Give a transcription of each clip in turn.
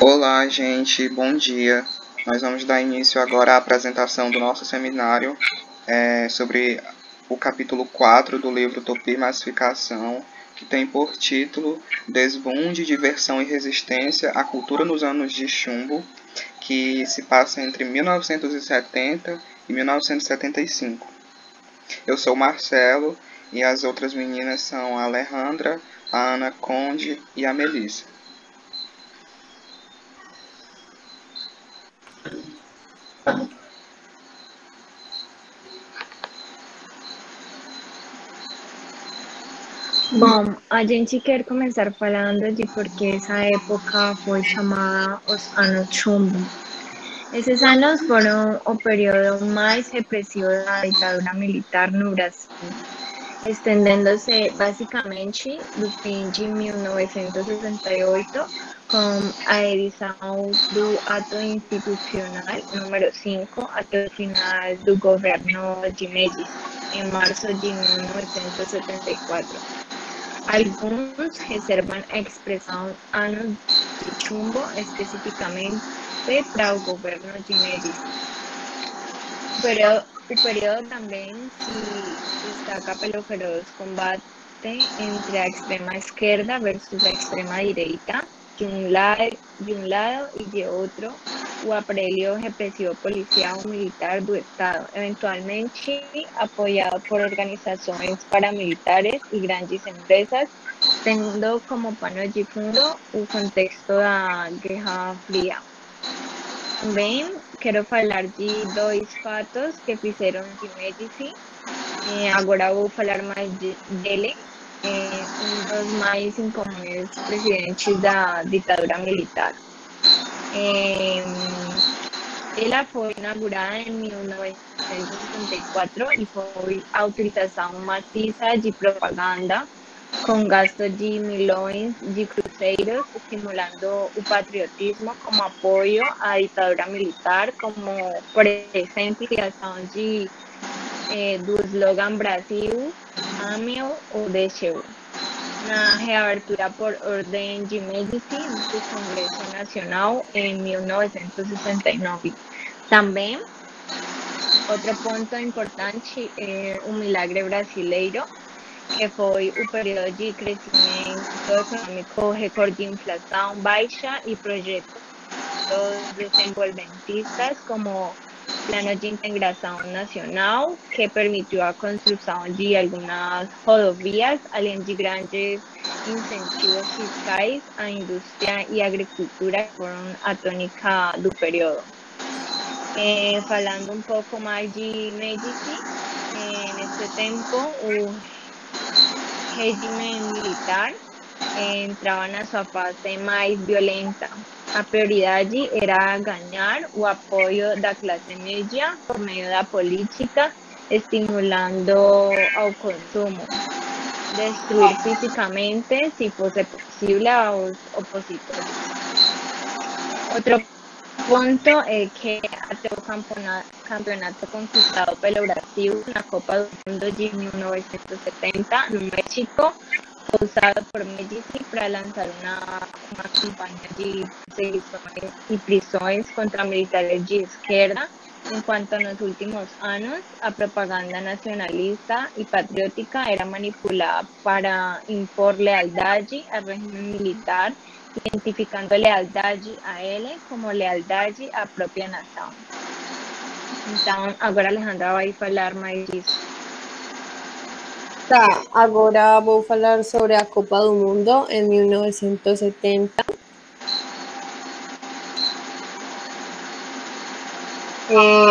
Olá, gente, bom dia. Nós vamos dar início agora à apresentação do nosso seminário sobre o capítulo 4 do livro Utopia e Massificação, que tem por título Desbunde, Diversão e Resistência, a Cultura nos Anos de Chumbo, que se passa entre 1970 e 1975. Eu sou o Marcelo e as outras meninas são a Alejandra, a Ana Conde e a Melissa. Bom, a gente quer começar falando de por que essa época foi chamada os Anos Chumbo. Esses anos foram o período mais repressivo da ditadura militar no Brasil, estendendo-se basicamente do fim de 1968 com a edição do Ato Institucional número 5 até o final do governo de Médici, em março de 1974. Alguns reservam a expressão anos de chumbo especificamente para o governo de Médici. O período também se destaca pelo feroz combate entre a extrema esquerda versus a extrema direita, de um lado e de outro, o aparelho repressivo policial militar do Estado, eventualmente apoiado por organizações paramilitares e grandes empresas, tendo como pano de fundo o contexto da Guerra Fria. Também quero falar de dois fatos que fizeram de Médici. Agora vou falar mais dele, um dos mais incomuns presidentes da ditadura militar. Ela foi inaugurada em 1974 e foi a utilização maciça de propaganda, com gasto de milhões de cruzeiros, estimulando o patriotismo como apoio à ditadura militar, como, por exemplo, a criação do slogan Brasil, ame-o ou deixe-o, na reabertura por ordem de Médici do Congresso Nacional em 1969. Também, outro ponto importante é o milagre brasileiro, que foi o período de crescimento econômico, recorde de inflação baixa e projetos desenvolvimentistas como plano de integração nacional, que permitiu a construção de algumas rodovias, além de grandes incentivos fiscais à indústria e agricultura, que foram a tônica do período. Falando um pouco mais de Médici, nesse tempo, o regime militar entrava na sua fase mais violenta. A prioridade era ganhar o apoio da classe média por meio da política, estimulando ao consumo, destruir fisicamente, se fosse possível, aos opositores. Outro ponto é que até o campeonato conquistado pelo Brasil na Copa do Mundo de 1970 no México, usado por Médici para lançar uma campanha de perseguições e prisões contra militares de esquerda, enquanto nos últimos anos a propaganda nacionalista e patriótica era manipulada para impor lealdade ao regime militar, identificando lealdade a ele como lealdade à própria nação. Então, agora a Alejandra vai falar mais disso. Tá, agora vou falar sobre a Copa do Mundo em 1970.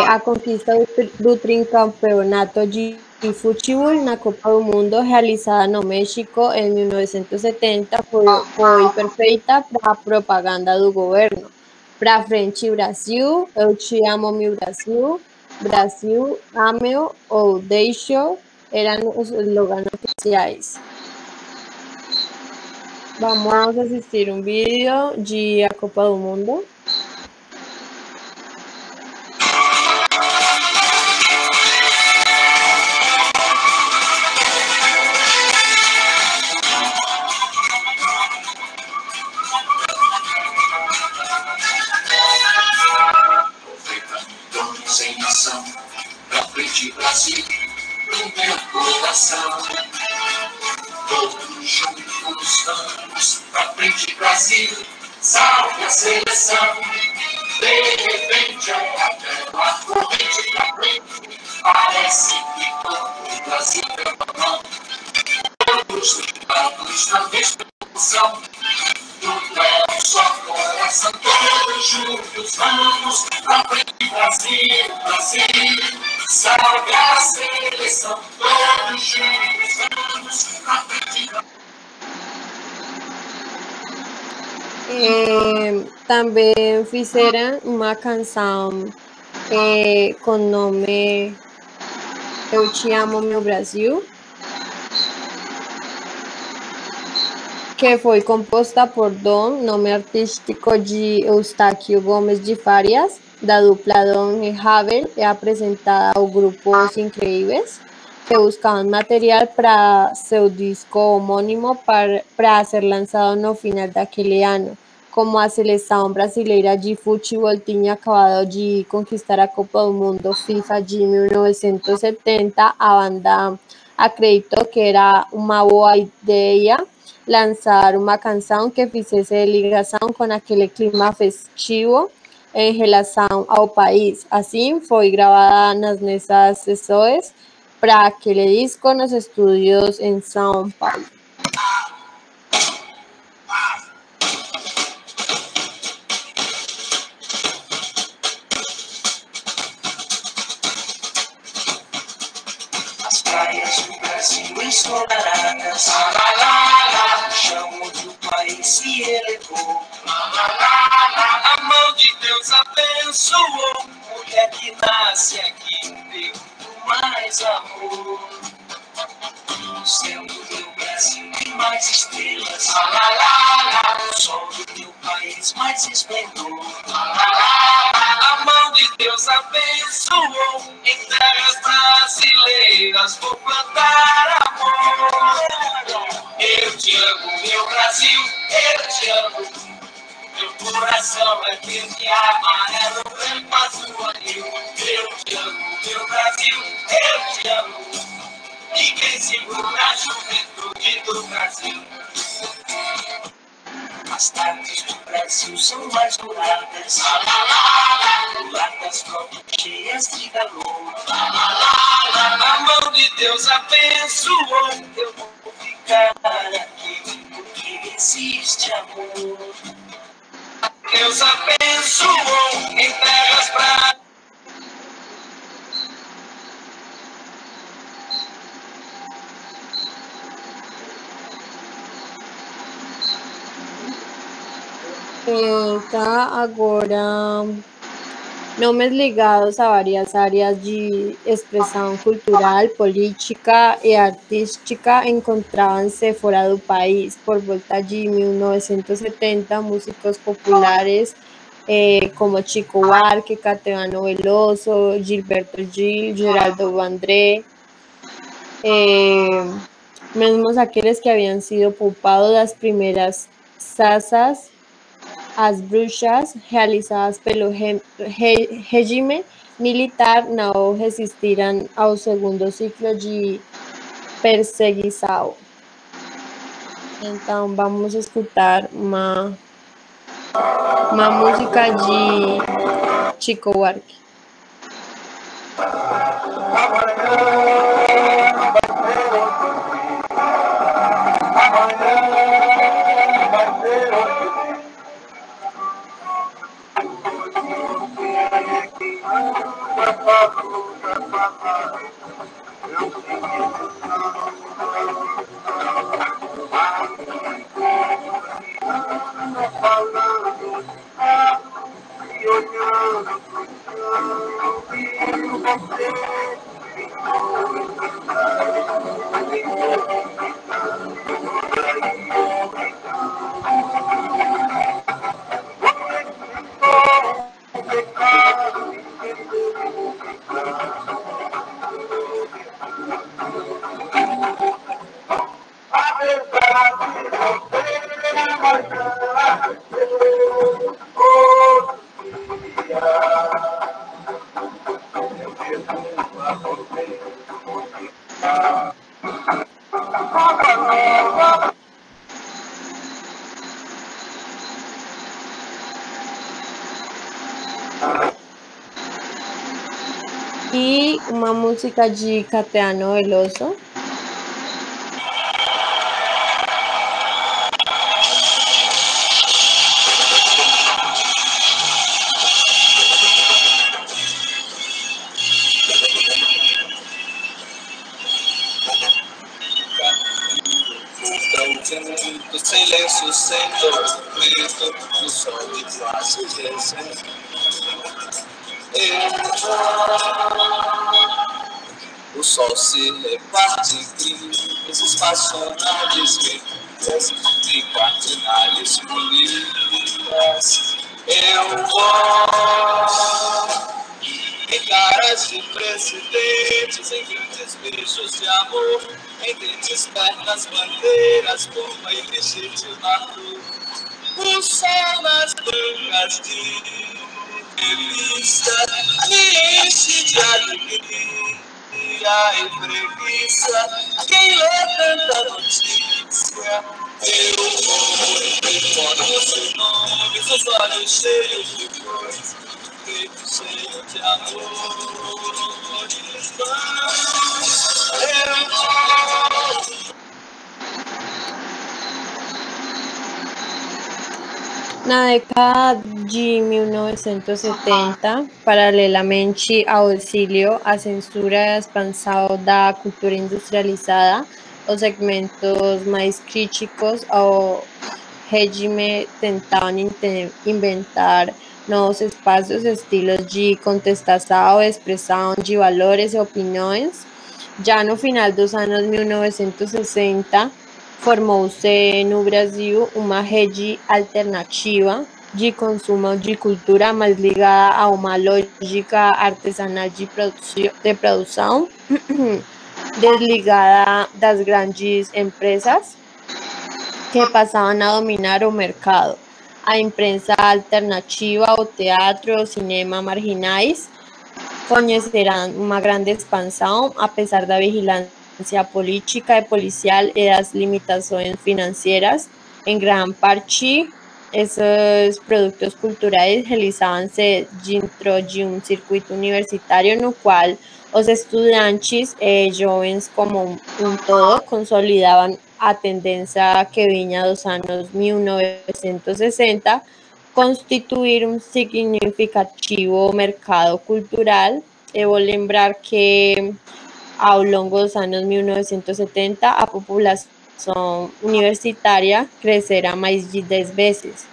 A conquista do tricampeonato de futebol na Copa do Mundo, realizada no México em 1970, foi perfeita para a propaganda do governo. Para frente, Brasil, eu te amo, meu Brasil, Brasil, ame-o ou deixe-o, eram os slogans oficiais. Vamos assistir um vídeo de a Copa do Mundo. Juntos vamos pra frente, Brasil, salve a seleção. De repente é uma corrente pra frente, parece que todo o Brasil é uma mão. Todos ligados na mesma emoção, tudo é um só coração. Todos juntos vamos pra frente, Brasil, Brasil, salve a seleção. Todos juntos vamos pra frente, Brasil. Também fizeram uma canção com o nome Eu Te Amo, Meu Brasil, que foi composta por Dom, nome artístico de Eustáquio Gomes de Farias, da dupla Dom e Ravel, e apresentada ao grupo Os Increíbles, que buscaban material para seu disco homónimo para ser lançado no final daquele ano. Como a seleção brasileira de futebol tinha acabado de conquistar a Copa do Mundo FIFA de 1970, a banda acreditou que era uma boa ideia lançar uma canção que fizesse ligação com aquele clima festivo em relação ao país. Assim, foi gravada nessas sessões para aquele disco nos estúdios em São Paulo. As praias do Brasil ensolaradas, o chão onde o país se elevou. A mão de Deus abençoou, mulher que nasce aqui, deu muito mais amor. No céu do meu Brasil tem mais estrelas, o sol do meu país mais esplendor. A mão de Deus abençoou, em terras brasileiras vou plantar amor. Eu te amo, meu Brasil, eu te amo. Meu coração é verde, amarelo, branco, azul, anil. Eu te amo, meu Brasil, eu te amo. Ninguém segura a juventude do Brasil. As tardes do Brasil são mais douradas, mulatas próprias cheias de calor. A mão de Deus abençoou, eu vou ficar aqui porque existe amor. Deus abençoou em terras pra... Tá agora nomes ligados a várias áreas de expressão cultural, política e artística encontravam-se fora do país. Por volta de 1970, músicos populares como Chico Buarque, Caetano Veloso, Gilberto Gil, Geraldo Vandré, mesmo aqueles que haviam sido poupados das primeiras sasas, as bruxas realizadas pelo regime militar não resistiram ao segundo ciclo de perseguição. Então vamos escutar uma música de Chico Buarque. uma música de Caetano Veloso. Do silêncio sem tormento, o sol de quase desenho. O sol se reparte em crises passionais, em cardinais polidas. Eu vou em caras de presidentes, em grandes beijos de amor, em dentes, pernas, bandeiras, como a ilegítima cruz. O sol nas bancas de revista me enche de alegria e preguiça. Quem lê tanta notícia, eu vou recordo seus nomes, os olhos cheios de cores, cheio de amores. Eu vou. Na década de 1970, paralelamente ao exílio, a censura e a expansão da cultura industrializada, os segmentos mais críticos ao regime tentavam inventar novos espaços, estilos de contestação, expressão de valores e opiniões. Já no final dos anos 1960, formou-se no Brasil uma rede alternativa de consumo de cultura mais ligada a uma lógica artesanal de produção desligada das grandes empresas que passavam a dominar o mercado. A imprensa alternativa, o teatro, o cinema marginais conhecerão uma grande expansão, apesar da vigilância política e policial e das limitações financeiras. Em grande parte, esses produtos culturais realizavam-se dentro de um circuito universitário no qual os estudantes e jovens como um todo consolidavam a tendência que vinha dos anos 1960, constituir um significativo mercado cultural. Eu vou lembrar que ao longo dos anos 1970 a população universitária crescera mais de 10 vezes,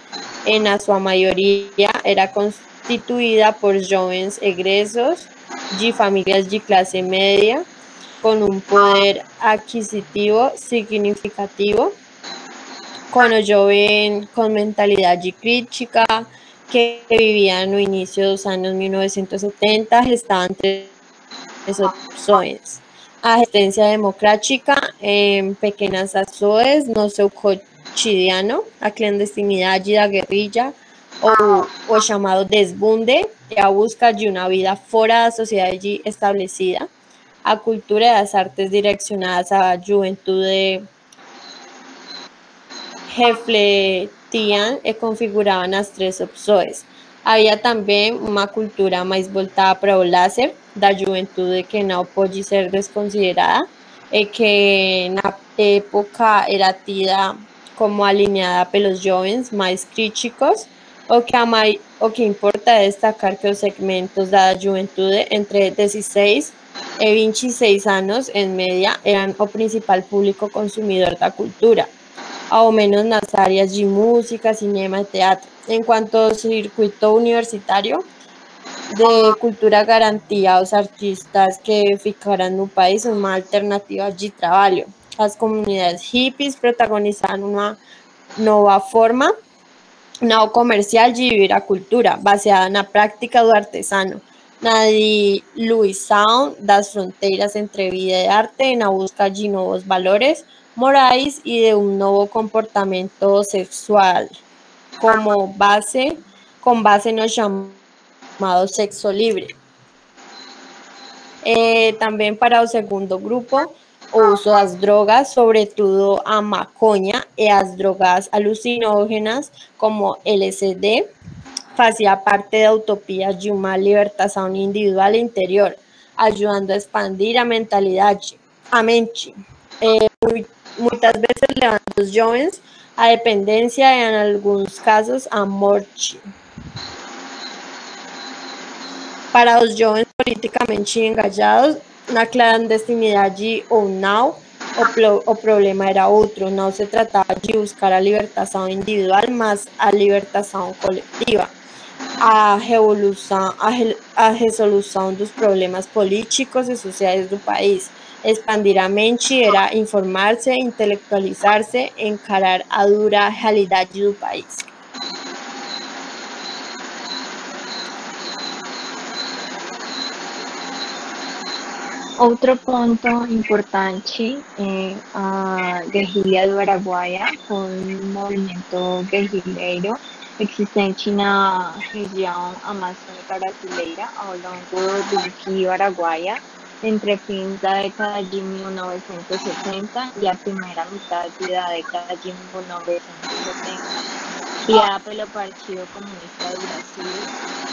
e na sua maioria era constituída por jovens egressos de famílias de classe média, com um poder aquisitivo significativo, com o jovem com mentalidade crítica, que vivia no início dos anos 1970, estavam três opções: a resistência democrática em pequenas ações no seu cotidiano, a clandestinidade da guerrilha, ou o chamado desbunde, e a busca de uma vida fora da sociedade estabelecida, a cultura e as artes direcionadas à juventude refletiam e configuravam as três opções. Havia também uma cultura mais voltada para o lazer da juventude, que não pode ser desconsiderada e que na época era tida como alinhada pelos jovens mais críticos. O que importa é destacar que os segmentos da juventude entre 16 e 26 anos, em média, eram o principal público consumidor da cultura, ao menos nas áreas de música, cinema e teatro. Enquanto ao circuito universitário de cultura garantia aos artistas que ficaram no país uma alternativa de trabalho. As comunidades hippies protagonizaram uma nova forma não comercial de viver a cultura, baseada na prática do artesano, na diluição das fronteiras entre vida e arte, e na busca de novos valores morais e de um novo comportamento sexual, com base no chamado sexo livre. Também para o segundo grupo, o uso das drogas, sobretudo a maconha e as drogas alucinógenas como LSD, fazia parte da utopia de uma libertação individual e interior. ajudando a expandir a mentalidade, a mente. Muitas vezes levando os jovens à dependência e, em alguns casos, à morte. Para os jovens politicamente engajados na clandestinidade ou não, o problema era outro. Não se tratava de buscar a libertação individual, mas a libertação coletiva. A resolução dos problemas políticos e sociais do país. Expandir a mente era informar-se, intelectualizar-se, encarar a dura realidade do país. Outro ponto importante é a guerrilha do Araguaia, um movimento guerrilheiro existente na região amazônica brasileira ao longo do rio Araguaia, entre fins da década de 1970 e a primeira metade da década de 1970. Criada pelo Partido Comunista do Brasil,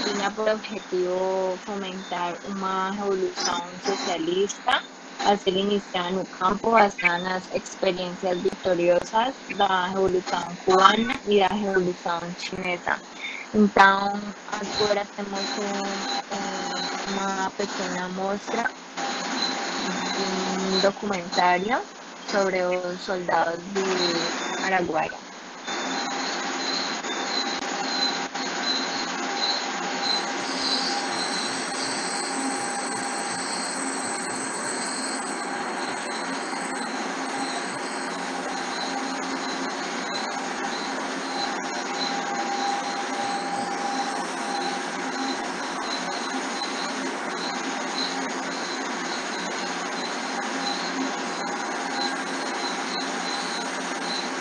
tinha por objetivo fomentar uma revolução socialista a ser iniciada no campo, basada nas experiências vitoriosas da Revolução Cubana e da Revolução Chinesa. Então, agora temos uma pequena amostra de um documentário sobre os soldados do Araguaia.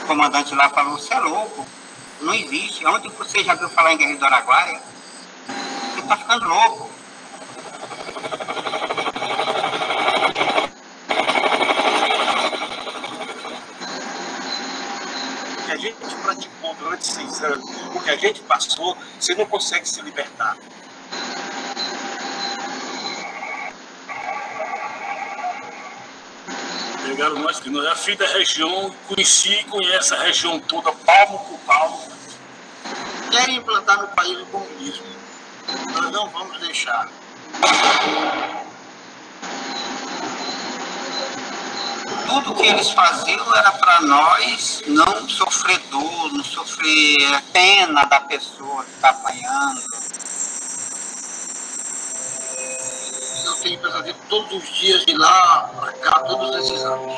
O comandante lá falou, você é louco, não existe. Onde você já viu falar em guerrilha do Araguaia? Você tá ficando louco. O que a gente praticou durante 6 anos, o que a gente passou, você não consegue se libertar. Pegaram nós, que nós é filho da região, conheci e conhece a região toda, palmo por palmo. Querem implantar no país o comunismo. Nós não vamos deixar. Tudo que eles faziam era para nós não sofrer dor, não sofrer pena da pessoa que está apanhando. Eu tenho pesadelo todos os dias de lá para cá, todos esses anos.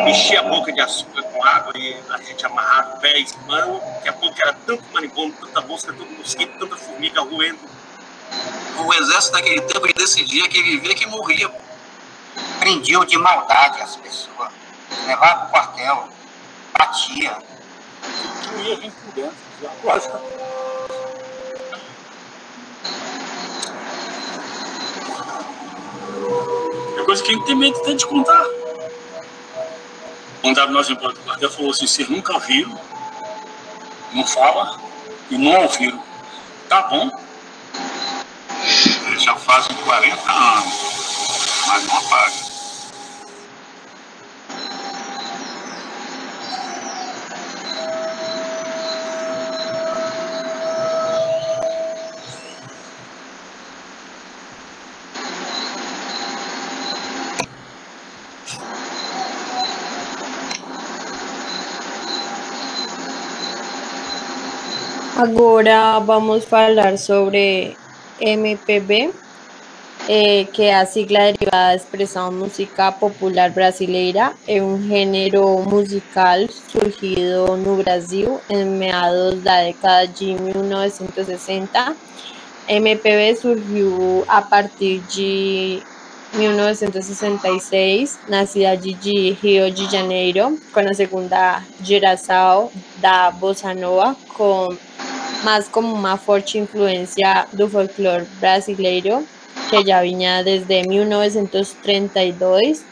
Enchia a boca de açúcar com água e a gente amarrava pés, mão, que a pouco era tanto marimbondo, tanta mosca, tanto mosquito, tanta formiga roendo. O exército daquele tempo, ele decidia que vivia que morria. Prendiam de maldade as pessoas, levavam para o quartel, batia. Tu ia vir por dentro, já quase. É coisa que a gente tem medo de contar. Mandaram nós embora do quartel, falou assim, vocês nunca viram, não fala e não ouviram. Tá bom. Eles já fazem 40 anos, mas não apagam. Agora vamos falar sobre MPB, que é a sigla derivada da expressão música popular brasileira. É um gênero musical surgido no Brasil em meados da década de 1960. MPB surgiu a partir de 1966 na cidade de Rio de Janeiro, com a segunda geração da bossa nova, mas como uma forte influência do folclore brasileiro, que já vinha desde 1932.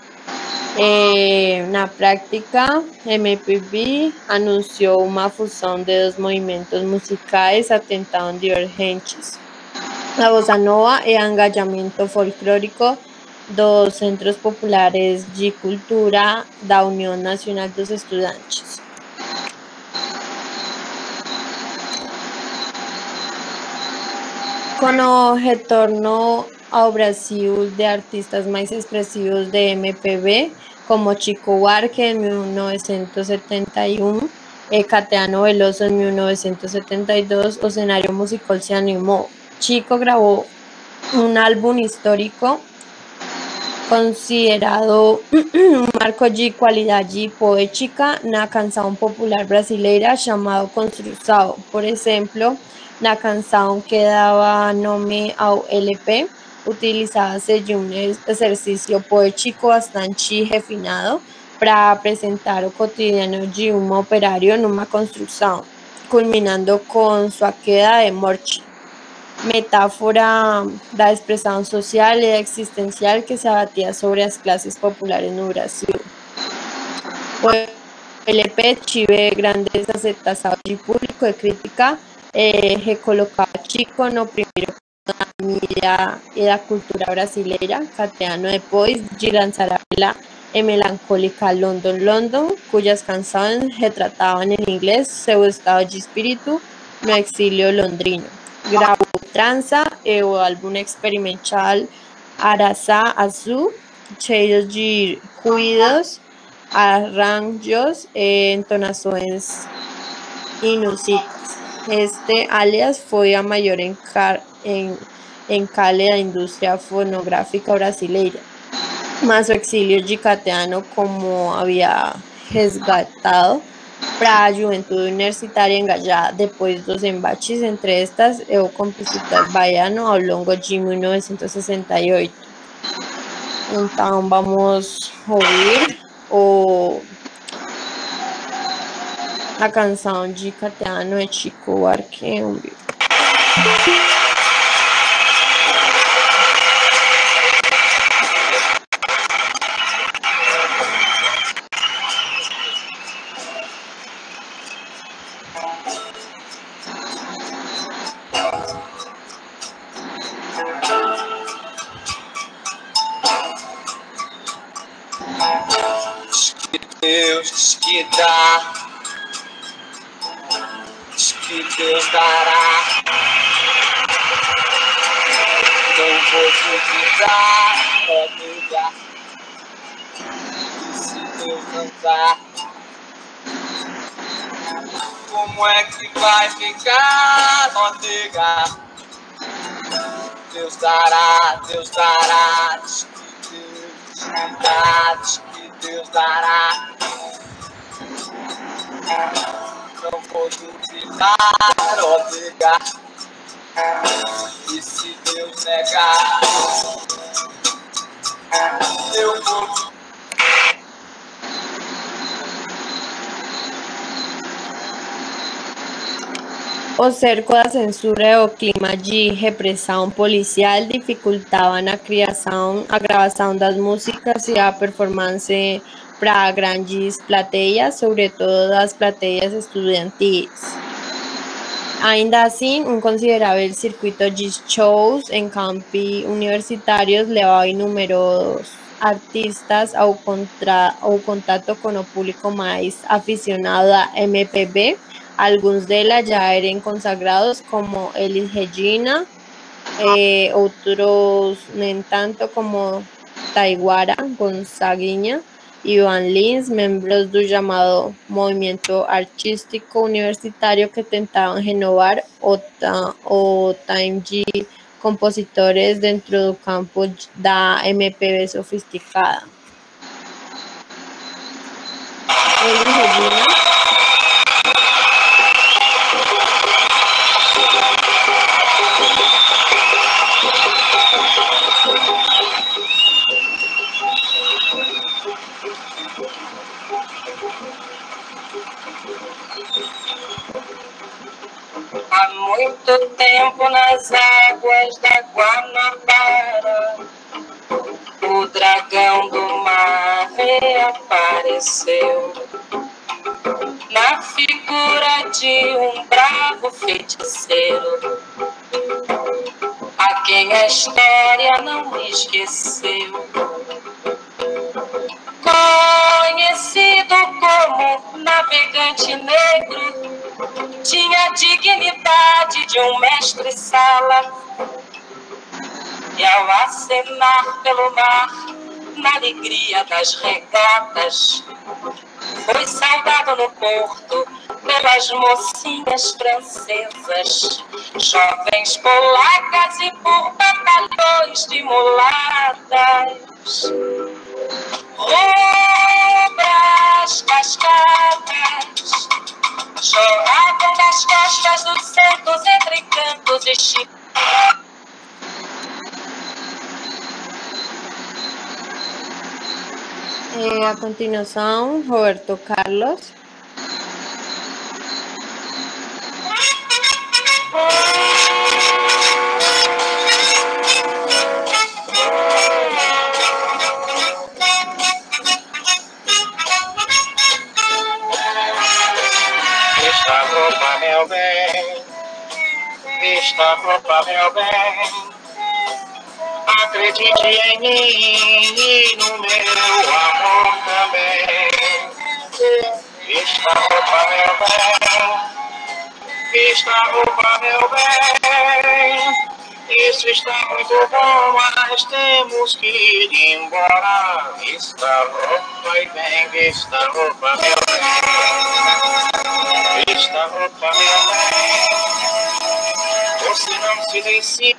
Na prática, MPB anunciou uma fusão de dois movimentos musicais até então divergentes. A bossa nova é engajamento folclórico dos Centros Populares de Cultura da União Nacional dos Estudantes. Com o retorno ao Brasil de artistas mais expressivos de MPB, como Chico Buarque em 1971 e Caetano Veloso em 1972, o cenário musical se animou. Chico gravou um álbum histórico considerado um marco de qualidade poética na canção popular brasileira chamado Construção. Por exemplo, na canção que dava nome ao LP, utilizava-se de um exercício poético bastante refinado para apresentar o cotidiano de um operário numa construção, culminando com sua queda e morte. Metáfora da expressão social e existencial que se abatia sobre as classes populares no Brasil. O LP tive grandes aceitação de público e crítica e recolocava Chico no primeiro plano da mídia e da cultura brasileira. Caetano depois de lançar a bela e melancólica London London, cujas canções retratavam em inglês seu estado de espírito no exílio londrino. Gravou Trança e o álbum experimental Araçá Azul, cheio de ruídos, arranjos e entonações inusitadas. Este, aliás, foi a maior encalhe da indústria fonográfica brasileira. Mas o exílio de Caetano, como havia resgatado para a juventude universitária engajada depois dos embates entre estas e o compositor baiano ao longo de 1968. Então, vamos ouvir a canção de Caetano e Chico Buarque. Deus diz que dá, diz que Deus dará. Não vou duvidar, é negar. E se Deus não dá, como é que vai ficar? Ó, negar. Deus dará, Deus dará. Diz que Deus dá, diz que Deus dará. Não vou duvidar, ó, negar. E se Deus negar, eu vou. O cerco da censura e o clima de repressão policial dificultavam a gravação das músicas e a performance para grandes plateias, sobretudo as plateias estudantis. Ainda assim, um considerável circuito de shows em campi universitários levava inúmeros artistas ao contato com o público mais aficionado a MPB. Alguns deles já eram consagrados, como Elis Regina, outros, nem tanto, como Taiguara, Gonzaguinha e Ivan Lins, membros do chamado movimento artístico universitário que tentavam renovar o time de compositores dentro do campo da MPB sofisticada. Elis Regina. Há muito tempo nas águas da Guanabara, o dragão do mar reapareceu na figura de um bravo feiticeiro, a quem a história não esqueceu. Conhecido como navegante negro, tinha a dignidade de um mestre-sala. E ao acenar pelo mar, na alegria das regatas, foi saudado no porto pelas mocinhas francesas, jovens polacas e por batalhões de mulatas. Rubras cascatas choravam das costas dos santos entre cantos e chicotes. A continuação, Roberto Carlos. Vista a roupa, meu bem, vista a roupa, meu bem. Acredite em mim e no meu amor também. Vista a roupa, meu bem, vista a roupa, meu bem. Isso está muito bom, mas temos que ir embora. Vista a roupa e vem, vista a roupa, meu bem. Vista a roupa, meu bem. Você não se decide.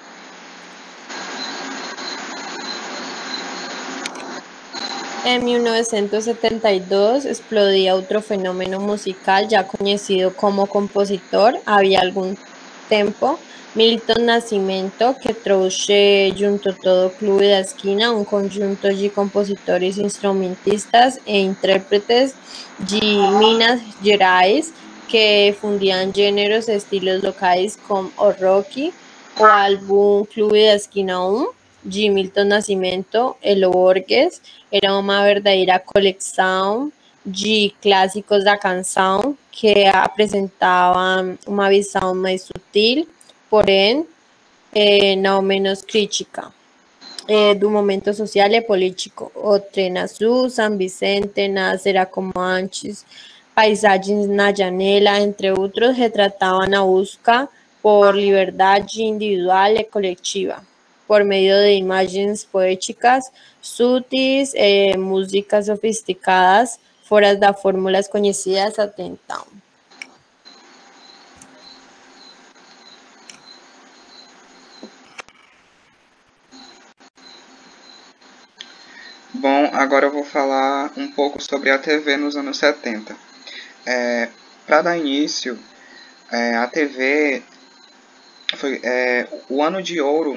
En 1972 explodía otro fenómeno musical ya conocido como compositor havia algum tempo, Milton Nascimento, que trouxe junto todo o Clube da Esquina um conjunto de compositores, instrumentistas e intérpretes de Minas Gerais que fundiam gêneros e estilos locais como o rock. O álbum Clube da Esquina 1 de Milton Nascimento, Elo Borges, era uma verdadeira coleção de clássicos da canção que apresentavam uma visão mais sutil, porém não menos crítica, do momento social e político. O Trem Azul, São Vicente, Nada Será Como Antes, Paisagens na Janela, entre outros, retratavam a busca por liberdade individual e coletiva, por meio de imagens poéticas sutis e músicas sofisticadas, fora das fórmulas conhecidas até então. Bom, agora eu vou falar um pouco sobre a TV nos anos 70. Para dar início, a TV foi o ano de ouro.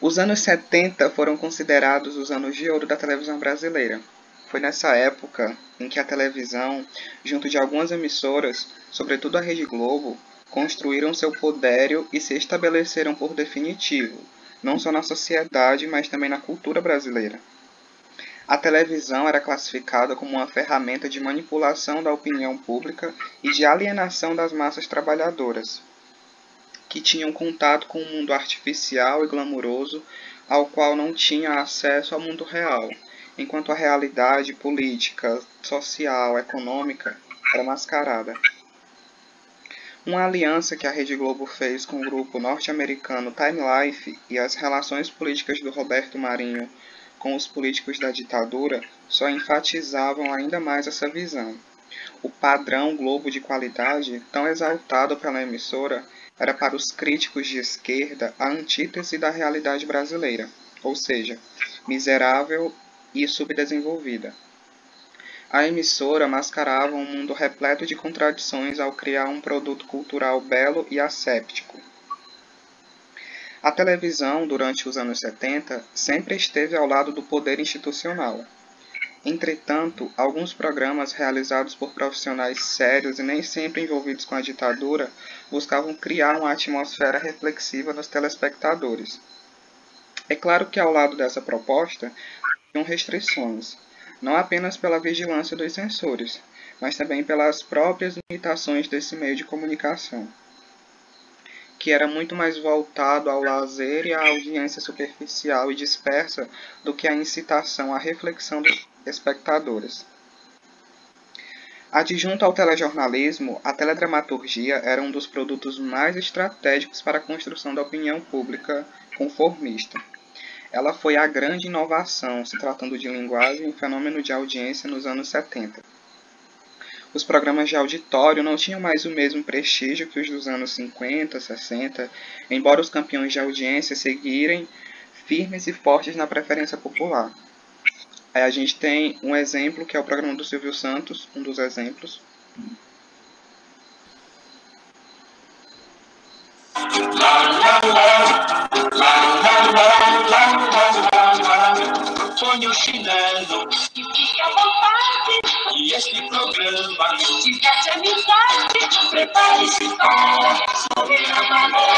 Os anos 70 foram considerados os anos de ouro da televisão brasileira. Foi nessa época em que a televisão, junto de algumas emissoras, sobretudo a Rede Globo, construíram seu poderio e se estabeleceram por definitivo, não só na sociedade, mas também na cultura brasileira. A televisão era classificada como uma ferramenta de manipulação da opinião pública e de alienação das massas trabalhadoras, que tinham contato com um mundo artificial e glamuroso, ao qual não tinha acesso ao mundo real, enquanto a realidade política, social, econômica era mascarada. Uma aliança que a Rede Globo fez com o grupo norte-americano Time Life e as relações políticas do Roberto Marinho com os políticos da ditadura só enfatizavam ainda mais essa visão. O padrão Globo de qualidade, tão exaltado pela emissora, era para os críticos de esquerda a antítese da realidade brasileira, ou seja, miserável e subdesenvolvida. A emissora mascarava um mundo repleto de contradições ao criar um produto cultural belo e asséptico. A televisão, durante os anos 70, sempre esteve ao lado do poder institucional. Entretanto, alguns programas realizados por profissionais sérios e nem sempre envolvidos com a ditadura buscavam criar uma atmosfera reflexiva nos telespectadores. É claro que ao lado dessa proposta, tinham restrições, não apenas pela vigilância dos censores, mas também pelas próprias limitações desse meio de comunicação. que era muito mais voltado ao lazer e à audiência superficial e dispersa do que a incitação à reflexão dos espectadores. Adjunto ao telejornalismo, a teledramaturgia era um dos produtos mais estratégicos para a construção da opinião pública conformista. Ela foi a grande inovação, se tratando de linguagem e fenômeno de audiência nos anos 70. Os programas de auditório não tinham mais o mesmo prestígio que os dos anos 50, 60, embora os campeões de audiência seguirem firmes e fortes na preferência popular. Aí a gente tem um exemplo que é o programa do Silvio Santos, um dos exemplos. Põe o chinelo e fique à vontade. E este programa diverte a amizade. Prepare-se para sorrir a valer.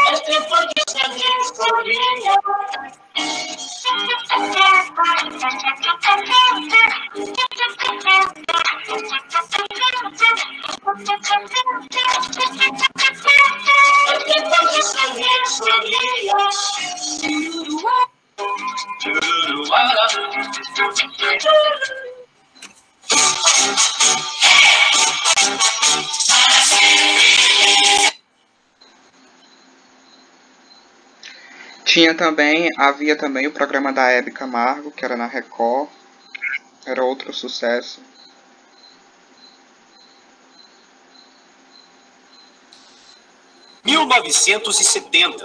É tempo de sorrir, sorrir. Havia também o programa da Hebe Camargo, que era na Record, era outro sucesso. Em 1970,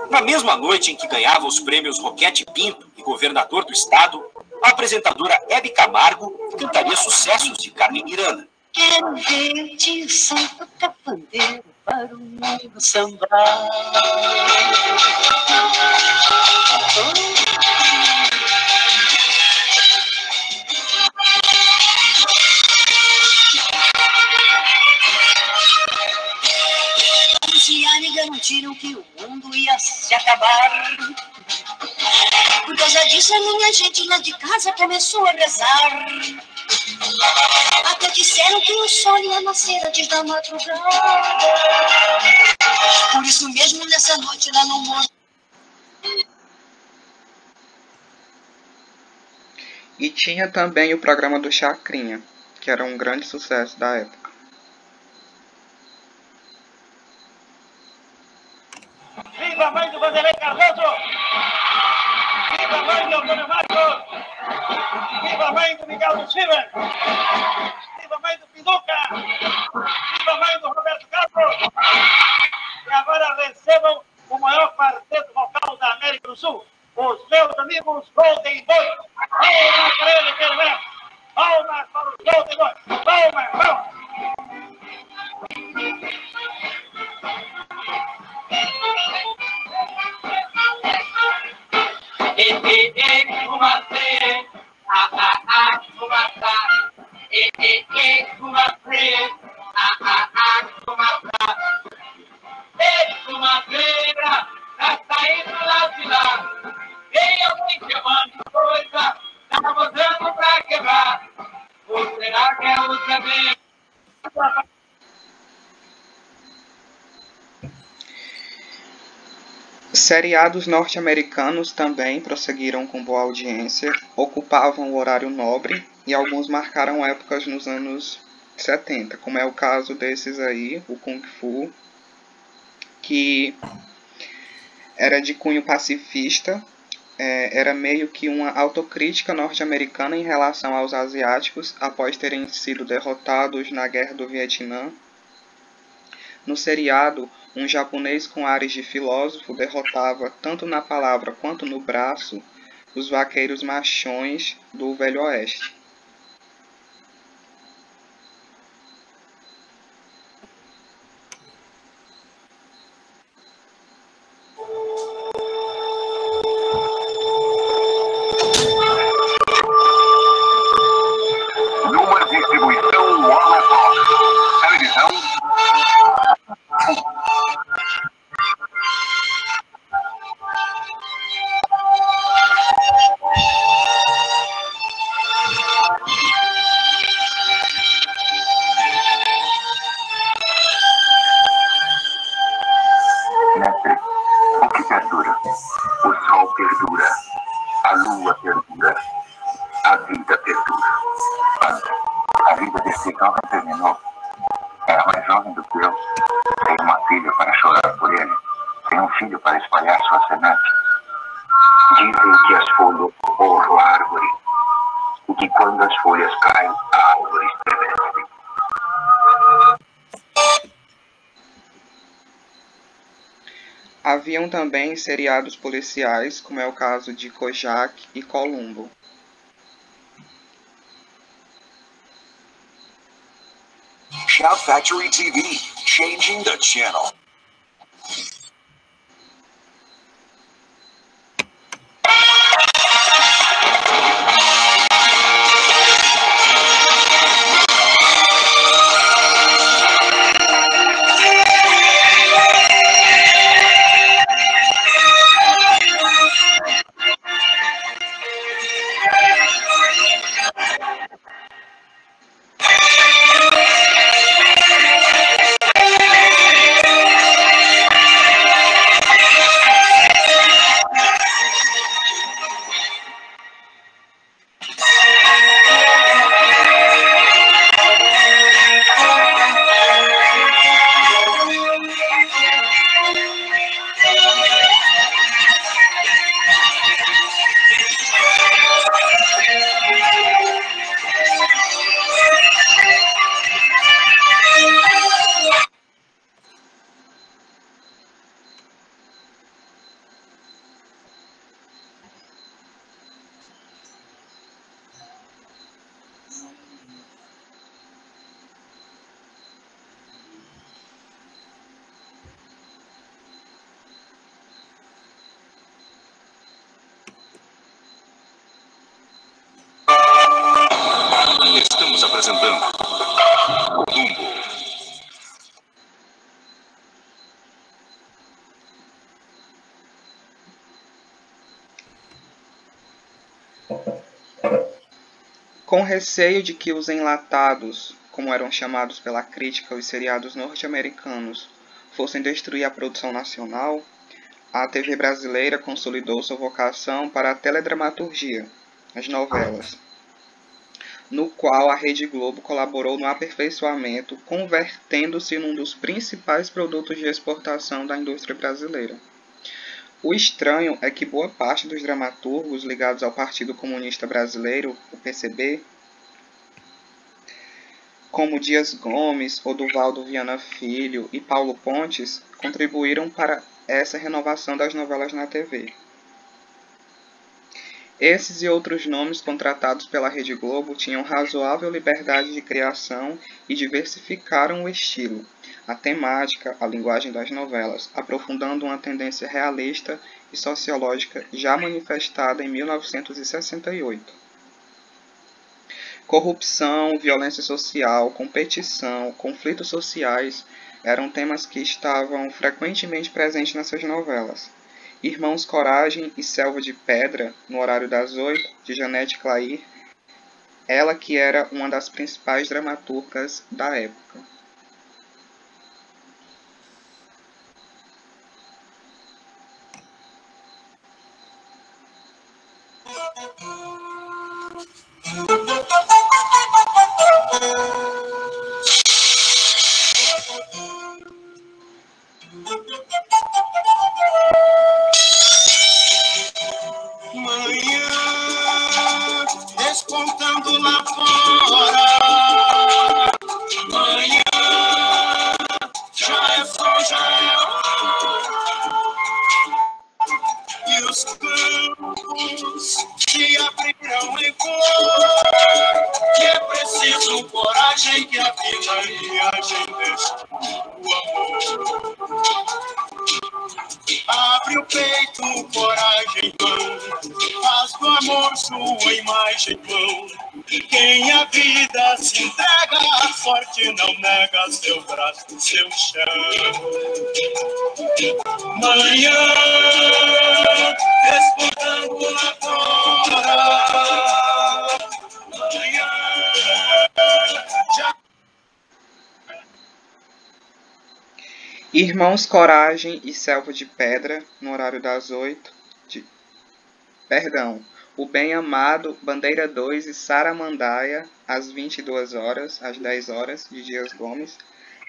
na mesma noite em que ganhava os prêmios Roquete Pinto e governador do estado, a apresentadora Hebe Camargo cantaria sucessos de Carmen Miranda. Quero ver-te santo tapandeiro para o mundo sambar. Luciane garantiram que o mundo ia se acabar. Por causa disso, a minha gente lá de casa começou a rezar. Até disseram que o sol ia nascer antes da madrugada. Por isso mesmo, nessa noite lá no morro. E tinha também o programa do Chacrinha, que era um grande sucesso da época. Viva a mãe do Vanderlei Cardoso! Viva a mãe do Antônio Marcos! Viva a mãe do Miguel do Silva! Viva a mãe do Pinduca! Viva a mãe do Roberto Carlos! E agora recebam o maior quarteto vocal da América do Sul, os meus amigos Golden Boys. Palmas para ele, quero ver! Palmas para os Golden Boys! Palmas, palmas! Kumate, kumata, kumate, kumata. Kumateira, tá saindo lá de lá. Tem alguém chamando coisa, tá botando pra quebrar. Ou será que é o também? Seriados norte-americanos também prosseguiram com boa audiência, ocupavam o horário nobre e alguns marcaram épocas nos anos 70, como é o caso desses aí, o Kung Fu, que era de cunho pacifista, era meio que uma autocrítica norte-americana em relação aos asiáticos após terem sido derrotados na Guerra do Vietnã. No seriado, um japonês com ares de filósofo derrotava, tanto na palavra quanto no braço, os vaqueiros machões do Velho Oeste. Numa distribuição Warner Bros. Televisão. jovem terminou. Era mais jovem do que eu. Tem uma filha para chorar por ele. Tem um filho para espalhar sua semente. Dizem que as folhas borram a árvore. E que quando as folhas caem, a árvore estremece. Haviam também seriados policiais, como é o caso de Kojak e Columbo. Shout Factory TV, changing the channel. Estamos apresentando Columbo. Com receio de que os enlatados, como eram chamados pela crítica os seriados norte-americanos, fossem destruir a produção nacional, a TV brasileira consolidou sua vocação para a teledramaturgia, as novelas, no qual a Rede Globo colaborou no aperfeiçoamento, convertendo-se num dos principais produtos de exportação da indústria brasileira. O estranho é que boa parte dos dramaturgos ligados ao Partido Comunista Brasileiro, o PCB, como Dias Gomes, Oduvaldo Viana Filho e Paulo Pontes, contribuíram para essa renovação das novelas na TV. Esses e outros nomes contratados pela Rede Globo tinham razoável liberdade de criação e diversificaram o estilo, a temática, a linguagem das novelas, aprofundando uma tendência realista e sociológica já manifestada em 1968. Corrupção, violência social, competição, conflitos sociais eram temas que estavam frequentemente presentes nessas novelas. Irmãos Coragem e Selva de Pedra, no horário das 8, de Janete Clair, ela que era uma das principais dramaturgas da época. Manhã, despontando lá fora. Manhã, já é sol, já é hora. E os campos se abrirão em cor. Que é preciso coragem, que a vida e a gente deixa o amor. Abre o peito, coragem, vão. Faz do amor sua imagem, vão. Quem a vida se entrega, a sorte não nega seu braço, seu chão. Manhã, disputando lá fora. Manhã, já. Irmãos Coragem e Selva de Pedra, no horário das 8, O Bem Amado, Bandeira 2 e Saramandaia, às 22 horas, às 10 horas, de Dias Gomes.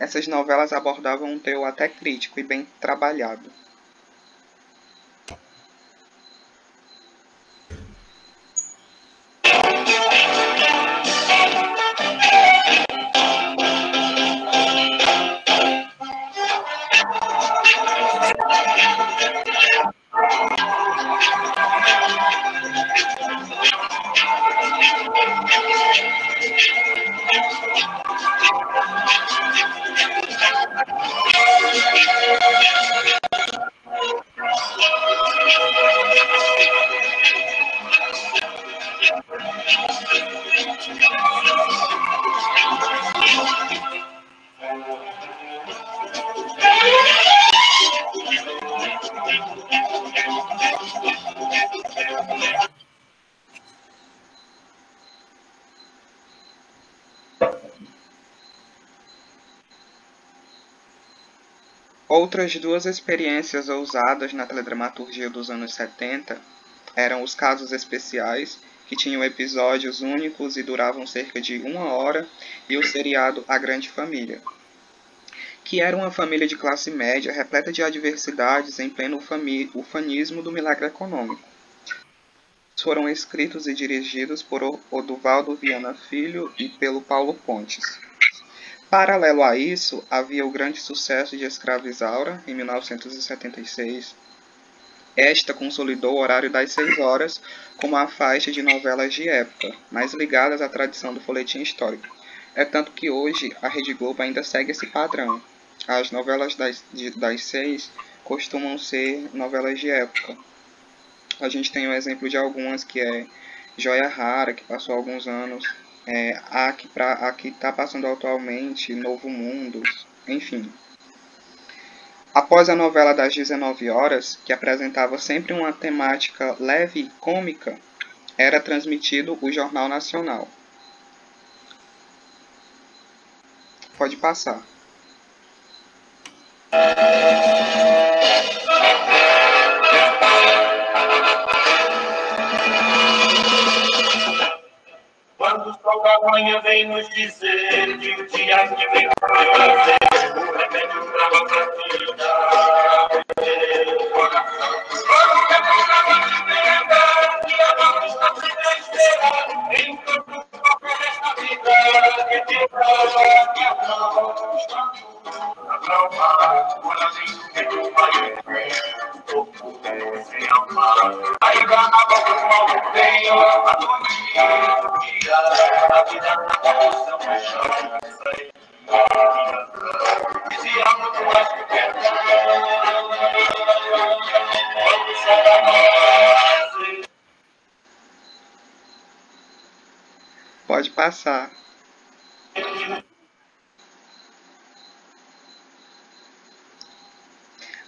Essas novelas abordavam um teor até crítico e bem trabalhado. Outras duas experiências ousadas na teledramaturgia dos anos 70 eram os casos especiais, que tinham episódios únicos e duravam cerca de 1 hora, e o seriado A Grande Família, que era uma família de classe média repleta de adversidades em pleno ufanismo do milagre econômico. Foram escritos e dirigidos por Oduvaldo Viana Filho e pelo Paulo Pontes. Paralelo a isso, havia o grande sucesso de Escravizaura, em 1976. Esta consolidou o horário das 6 horas como a faixa de novelas de época, mais ligadas à tradição do folhetim histórico. É tanto que hoje a Rede Globo ainda segue esse padrão. As novelas das 6 costumam ser novelas de época. A gente tem um exemplo de algumas, que é Joia Rara, que passou alguns anos, a que está passando atualmente, Novo Mundo, enfim. Após a novela das 19 horas, que apresentava sempre uma temática leve e cômica, era transmitido o Jornal Nacional. Pode passar. Quando o sol da manhã vem nos dizer que o dia que vem trazer o remédio pra nossa vida. Vamos demorar de verdade, e a mão está sempre a esperar, enquanto o foco desta vida que te prova que acalmar, o lazinho que tu vai ver, sem amar, ainda na boca do mal tem a agonia. A vida na coração é chance, e se há muito mais que perdão, quando o sol da nasce. Pode passar.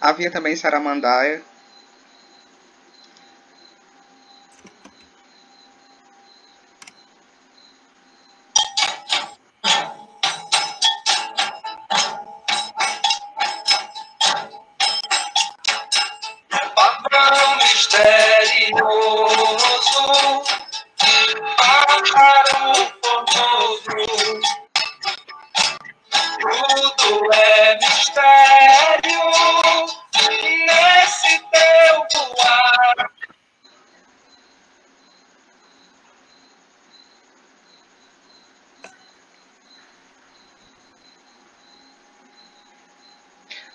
Havia também Saramandaia. Padrão misterioso, pássaro formoso, tudo é mistério nesse teu voar.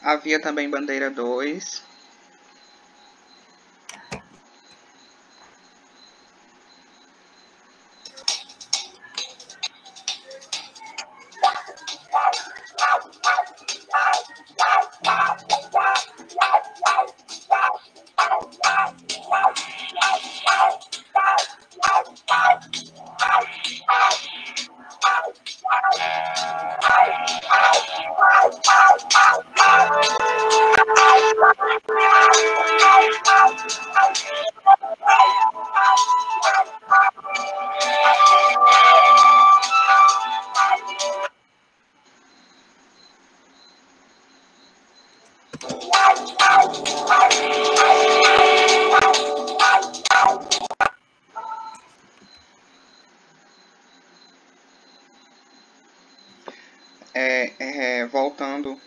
Havia também Bandeira 2. voltando,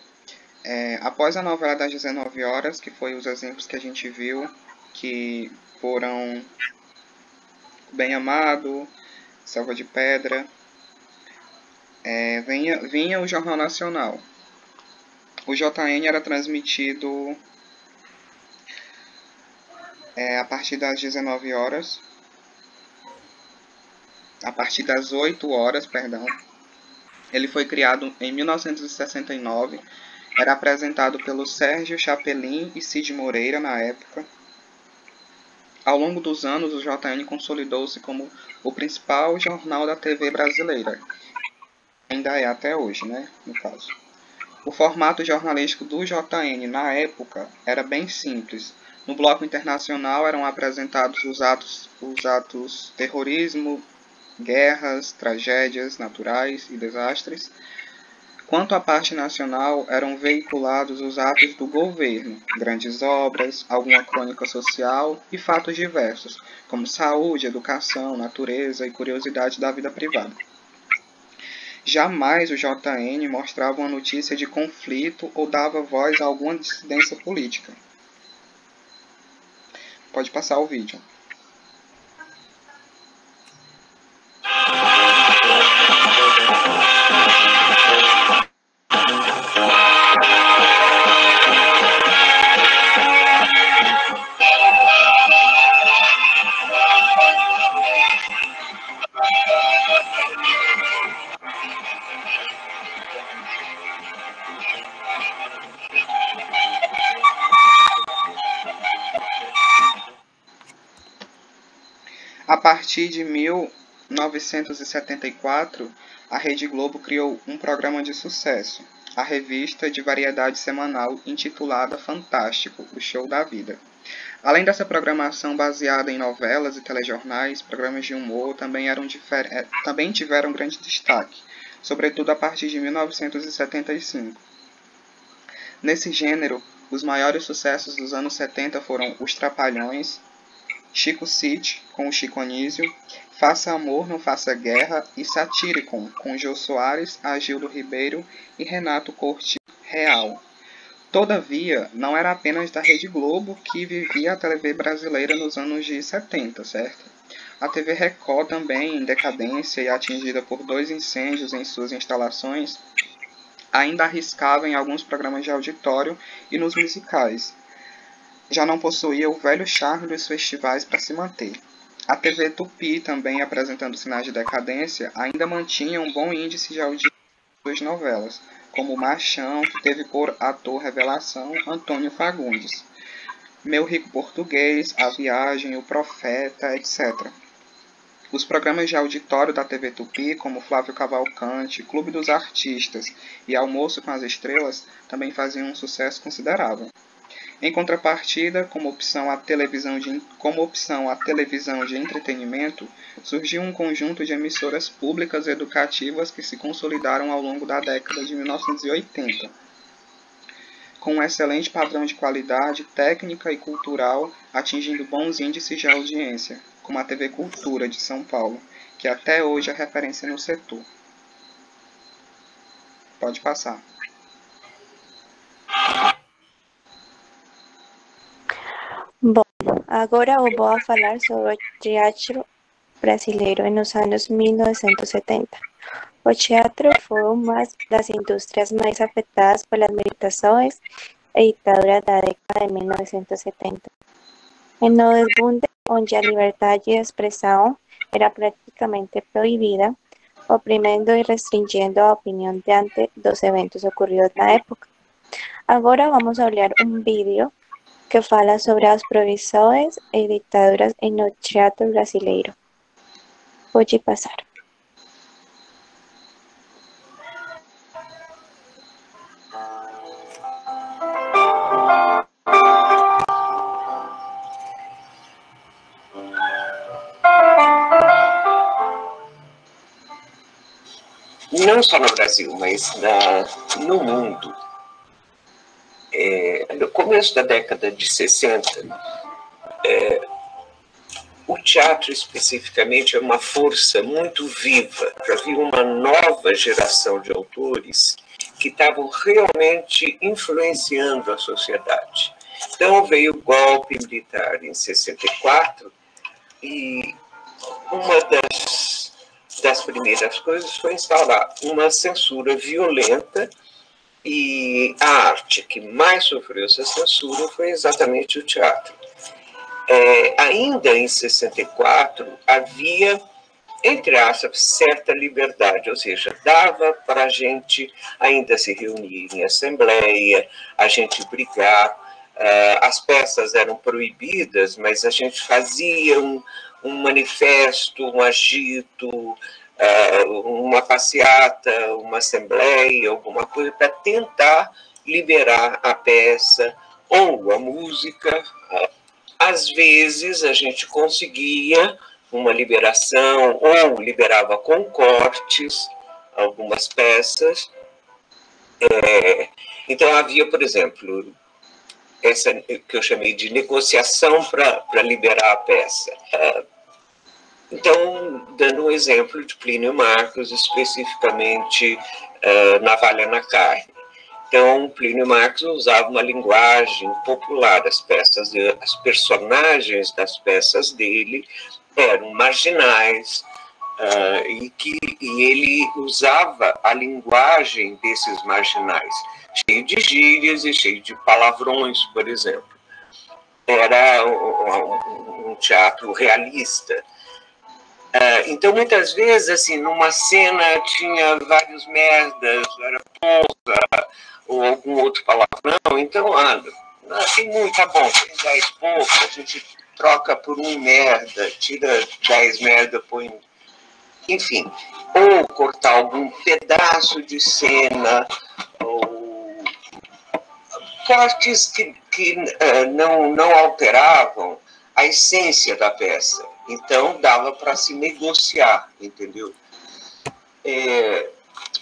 após a novela das 19 horas, que foi os exemplos que a gente viu, que foram Bem Amado, Selva de Pedra, vinha o Jornal Nacional. O JN era transmitido a partir das 19 horas, a partir das 8 horas, perdão. Ele foi criado em 1969, era apresentado pelo Sérgio Chapelin e Cid Moreira na época. Ao longo dos anos, o JN consolidou-se como o principal jornal da TV brasileira. Ainda é até hoje, né, no caso. O formato jornalístico do JN na época era bem simples. No bloco internacional eram apresentados os atos terrorismo, guerras, tragédias naturais e desastres. Quanto à parte nacional, eram veiculados os atos do governo, grandes obras, alguma crônica social e fatos diversos, como saúde, educação, natureza e curiosidade da vida privada. Jamais o JN mostrava uma notícia de conflito ou dava voz a alguma dissidência política. Pode passar o vídeo. A partir de 1974, a Rede Globo criou um programa de sucesso, a revista de variedade semanal intitulada Fantástico, o Show da Vida. Além dessa programação baseada em novelas e telejornais, programas de humor também tiveram grande destaque, sobretudo a partir de 1975. Nesse gênero, os maiores sucessos dos anos 70 foram Os Trapalhões, Chico City, com o Chico Anísio, Faça Amor, Não Faça Guerra e Satyricon, com Jô Soares, Agildo Ribeiro e Renato Corte Real. Todavia, não era apenas da Rede Globo que vivia a TV brasileira nos anos de 70, certo? A TV Record também, em decadência e atingida por 2 incêndios em suas instalações, ainda arriscava em alguns programas de auditório e nos musicais. Já não possuía o velho charme dos festivais para se manter. A TV Tupi, também apresentando sinais de decadência, ainda mantinha um bom índice de audiência em suas novelas, como O Machão, que teve por ator revelação Antônio Fagundes, Meu Rico Português, A Viagem, O Profeta, etc. Os programas de auditório da TV Tupi, como Flávio Cavalcante, Clube dos Artistas e Almoço com as Estrelas, também faziam um sucesso considerável. Em contrapartida, como opção à televisão de entretenimento, surgiu um conjunto de emissoras públicas educativas que se consolidaram ao longo da década de 1980, com um excelente padrão de qualidade técnica e cultural, atingindo bons índices de audiência, como a TV Cultura de São Paulo, que até hoje é referência no setor. Pode passar. Bom, agora eu vou falar sobre o teatro brasileiro nos anos 1970. O teatro foi uma das indústrias mais afetadas pelas militações e ditadura da década de 1970. Em um desbunde onde a liberdade de expressão era praticamente proibida, oprimindo e restringindo a opinião diante dos eventos ocorridos na época. Agora vamos olhar um vídeo que fala sobre as proibições e ditaduras no teatro brasileiro. Pode passar. Não só no Brasil, mas no mundo. No começo da década de 60, o teatro especificamente é uma força muito viva. Havia uma nova geração de autores que estavam realmente influenciando a sociedade. Então veio o golpe militar em 64 e uma das primeiras coisas foi instaurar uma censura violenta, e a arte que mais sofreu essa censura foi exatamente o teatro. Ainda em 64 havia, entre aspas, certa liberdade, ou seja, dava para a gente ainda se reunir em assembleia, a gente brigar, as peças eram proibidas, mas a gente fazia um manifesto, um agito, uma passeata, uma assembleia, alguma coisa, para tentar liberar a peça ou a música. Às vezes a gente conseguia uma liberação ou liberava com cortes algumas peças. Então havia, por exemplo, essa que eu chamei de negociação para liberar a peça. Então, dando um exemplo de Plínio Marcos, especificamente Navalha na Carne. Então, Plínio Marcos usava uma linguagem popular. As personagens das peças dele eram marginais, e ele usava a linguagem desses marginais, cheio de gírias e cheio de palavrões, por exemplo. Era um teatro realista. Então, muitas vezes, assim, numa cena tinha vários merdas, era porra, ou algum outro palavrão. Então, tem muito, tá bom, tem 10 porra, a gente troca por 1 merda, tira 10 merda, põe... Enfim, ou cortar algum pedaço de cena, ou cortes que não alteravam a essência da peça. Então, dava para se negociar, entendeu?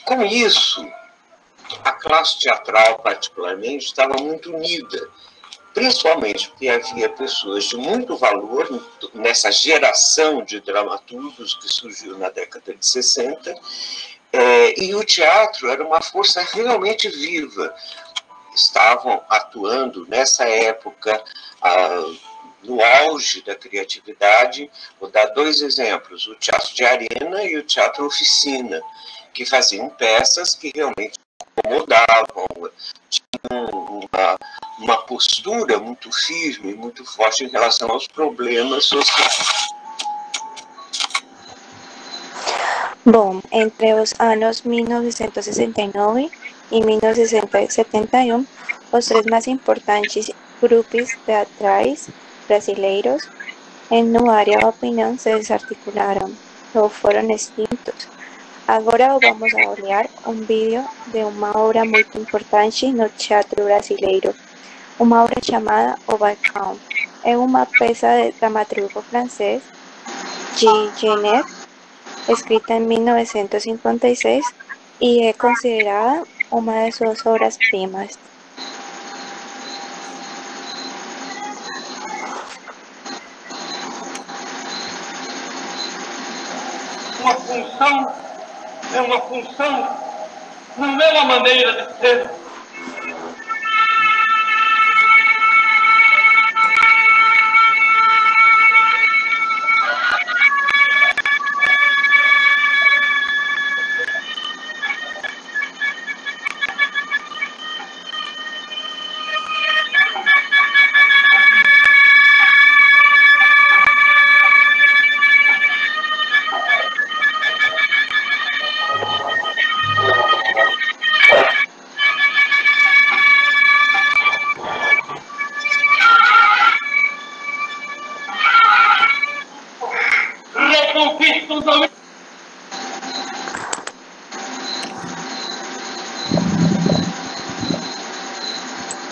Com isso, a classe teatral, particularmente, estava muito unida, principalmente porque havia pessoas de muito valor nessa geração de dramaturgos que surgiu na década de 60, e o teatro era uma força realmente viva. Estavam atuando nessa época, no auge da criatividade. Vou dar 2 exemplos, o Teatro de Arena e o Teatro Oficina, que faziam peças que realmente incomodavam, tinham uma postura muito firme, muito forte em relação aos problemas sociais. Bom, entre os anos 1969 e 1971, os 3 mais importantes grupos teatrais brasileiros no área da opinião se desarticularam ou foram extintos. Agora vamos a olhar um vídeo de uma obra muito importante no teatro brasileiro, uma obra chamada O Balcão. É uma peça de dramaturgo francês, Jean Genet, escrita em 1956 e é considerada uma de suas obras-primas. Uma função é uma função, não é uma maneira de ser.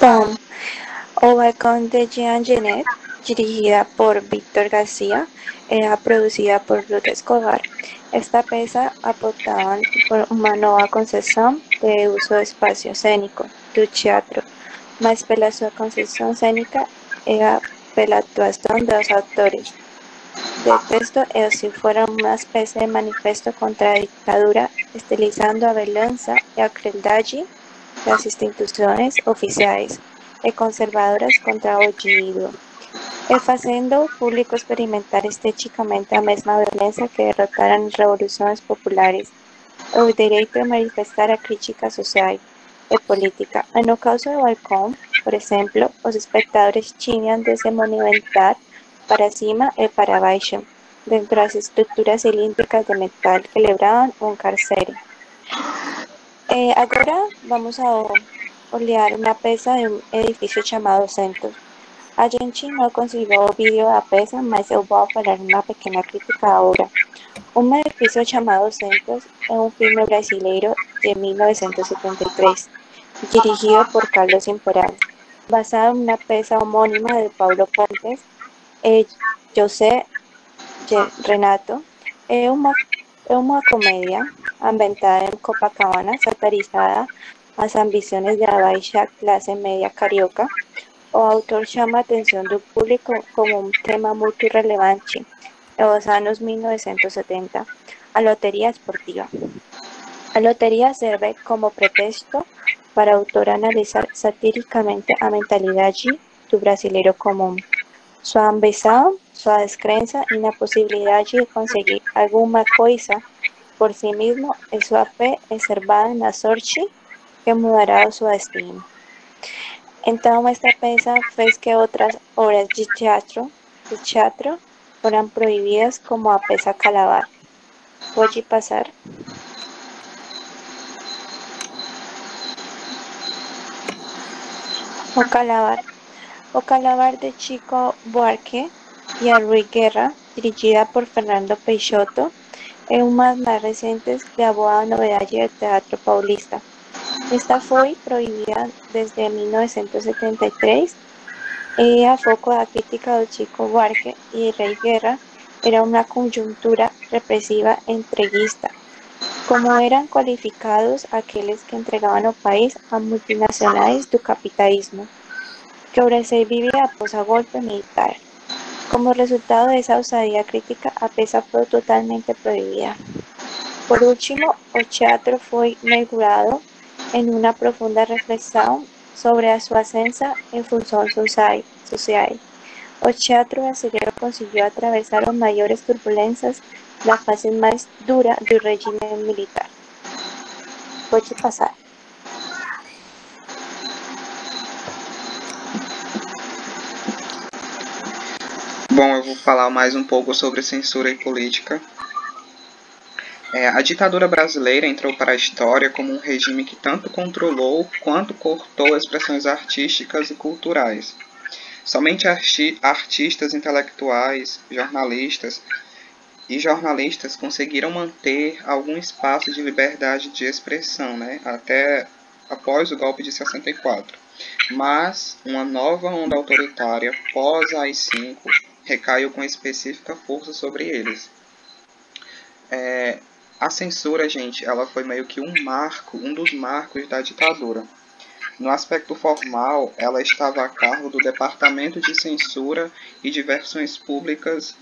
Bom, O Balcão de Jean Genet, dirigida por Víctor García, era producida por Ruth Escobar. Esta peça apostava por uma nova concepção de uso do espaço cênico do teatro, mas pela sua concepção cênica era pela atuação dos atores. de texto e si fuera uma espécie de manifesto contra a ditadura, estilizando a violência e a crueldade das instituições oficiais e conservadoras contra o indivíduo, e fazendo o público experimentar esteticamente a mesma violência que derrotaram as revoluções populares, o direito de manifestar a crítica social e política. No caso do balcão, por exemplo, os espectadores tinham de se movimentar para cima e para baixo, dentro das estruturas cilíndricas de metal que lembravam um cárcere. Agora vamos a olhar uma peça de um edifício chamado Centros. A gente não conseguiu o vídeo da peça, mas eu vou falar uma pequena crítica à obra. Um edifício chamado Centros é um filme brasileiro de 1973, dirigido por Carlos Imperal, basado em uma peça homônima de Paulo Pontes e José Renato. É uma comédia ambientada em Copacabana, satirizada as ambições da baixa classe média carioca. O autor chama a atenção do público como um tema muito relevante nos anos 1970, a loteria esportiva. A loteria serve como pretexto para o autor analisar satiricamente a mentalidade do brasileiro comum, sua ambição, sua descrença e na possibilidade de conseguir alguma coisa por si mesmo e sua fé reservada na sorte que mudará o seu destino. Então, esta peça fez que outras obras de teatro foram proibidas, como a peça Calabar. Pode passar? O Calabar de Chico Buarque e a Rui Guerra, dirigida por Fernando Peixoto, é uma das mais recentes e a boa novidade do teatro paulista. Esta foi proibida desde 1973 e a foco da crítica do Chico Buarque e Rui Guerra era uma conjuntura repressiva entreguista, como eram qualificados aqueles que entregavam o país a multinacionais do capitalismo, que o Brasil vivia após o golpe militar. Como resultado dessa ousadia crítica, a peça foi totalmente proibida. Por último, o teatro foi mergulhado em uma profunda reflexão sobre a sua ascensão em funções sociais. O teatro brasileiro conseguiu atravessar as maiores turbulências da fase mais dura do regime militar. Pode passar. Bom, eu vou falar mais um pouco sobre censura e política. A ditadura brasileira entrou para a história como um regime que tanto controlou quanto cortou expressões artísticas e culturais. Somente artistas intelectuais, jornalistas conseguiram manter algum espaço de liberdade de expressão, até após o golpe de 64. Mas uma nova onda autoritária pós-AI-5 recaiu com específica força sobre eles. A censura, gente, ela foi meio que um dos marcos da ditadura. No aspecto formal, ela estava a cargo do Departamento de Censura e Diversões Públicas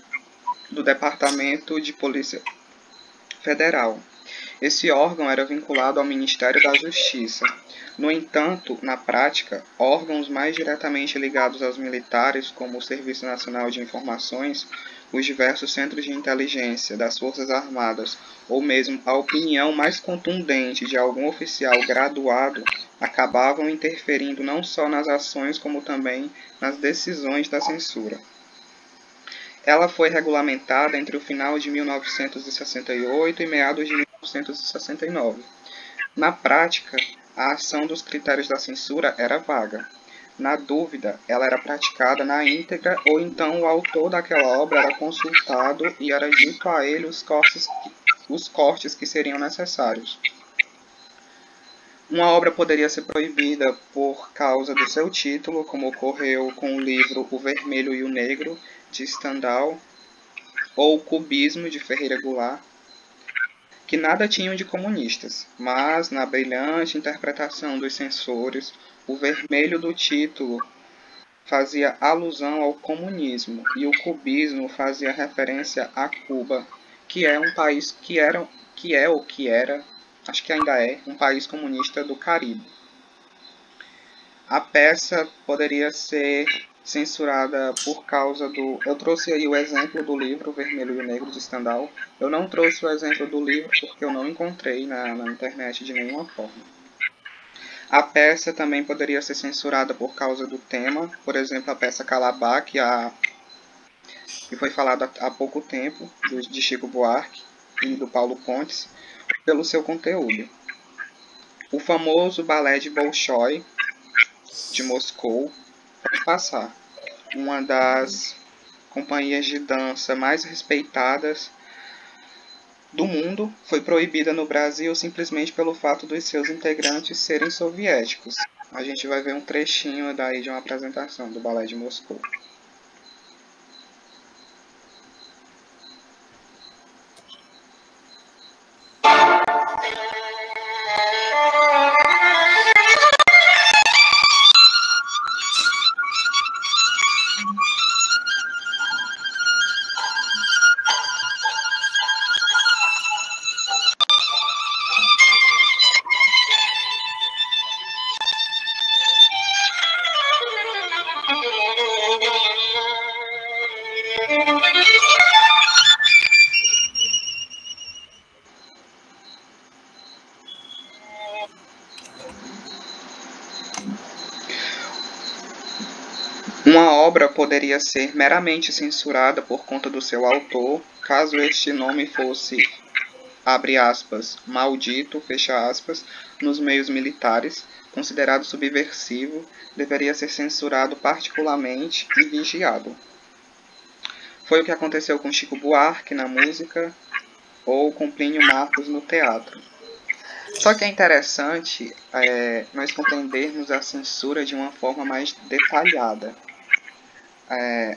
do Departamento de Polícia Federal. Esse órgão era vinculado ao Ministério da Justiça. No entanto, na prática, órgãos mais diretamente ligados aos militares, como o Serviço Nacional de Informações, os diversos centros de inteligência das Forças Armadas, ou mesmo a opinião mais contundente de algum oficial graduado, acabavam interferindo não só nas ações, como também nas decisões da censura. Ela foi regulamentada entre o final de 1968 e meados de 1969. Na prática, a ação dos critérios da censura era vaga. Na dúvida, ela era praticada na íntegra ou então o autor daquela obra era consultado e era dito a ele os cortes que seriam necessários. Uma obra poderia ser proibida por causa do seu título, como ocorreu com o livro O Vermelho e o Negro, de Stendhal, ou O Cubismo, de Ferreira Goulart, que nada tinham de comunistas, mas, na brilhante interpretação dos censores, o vermelho do título fazia alusão ao comunismo e o cubismo fazia referência a Cuba, que é um país acho que ainda é, um país comunista do Caribe. A peça poderia ser censurada por causa do... Eu trouxe aí o exemplo do livro Vermelho e o Negro de Stendhal. Eu não trouxe o exemplo do livro porque eu não encontrei na internet de nenhuma forma. A peça também poderia ser censurada por causa do tema. Por exemplo, a peça Calabar, que foi falada há pouco tempo, de Chico Buarque e do Paulo Contes, pelo seu conteúdo. O famoso balé de Bolshoi, de Moscou, pode passar. Uma das companhias de dança mais respeitadas do mundo foi proibida no Brasil simplesmente pelo fato dos seus integrantes serem soviéticos. A gente vai ver um trechinho daí de uma apresentação do balé de Moscou. Uma obra poderia ser meramente censurada por conta do seu autor, caso este nome fosse, abre aspas, maldito, fecha aspas, nos meios militares, considerado subversivo, deveria ser censurado particularmente e vigiado. Foi o que aconteceu com Chico Buarque na música ou com Plínio Marcos no teatro. Só que é interessante nós compreendermos a censura de uma forma mais detalhada.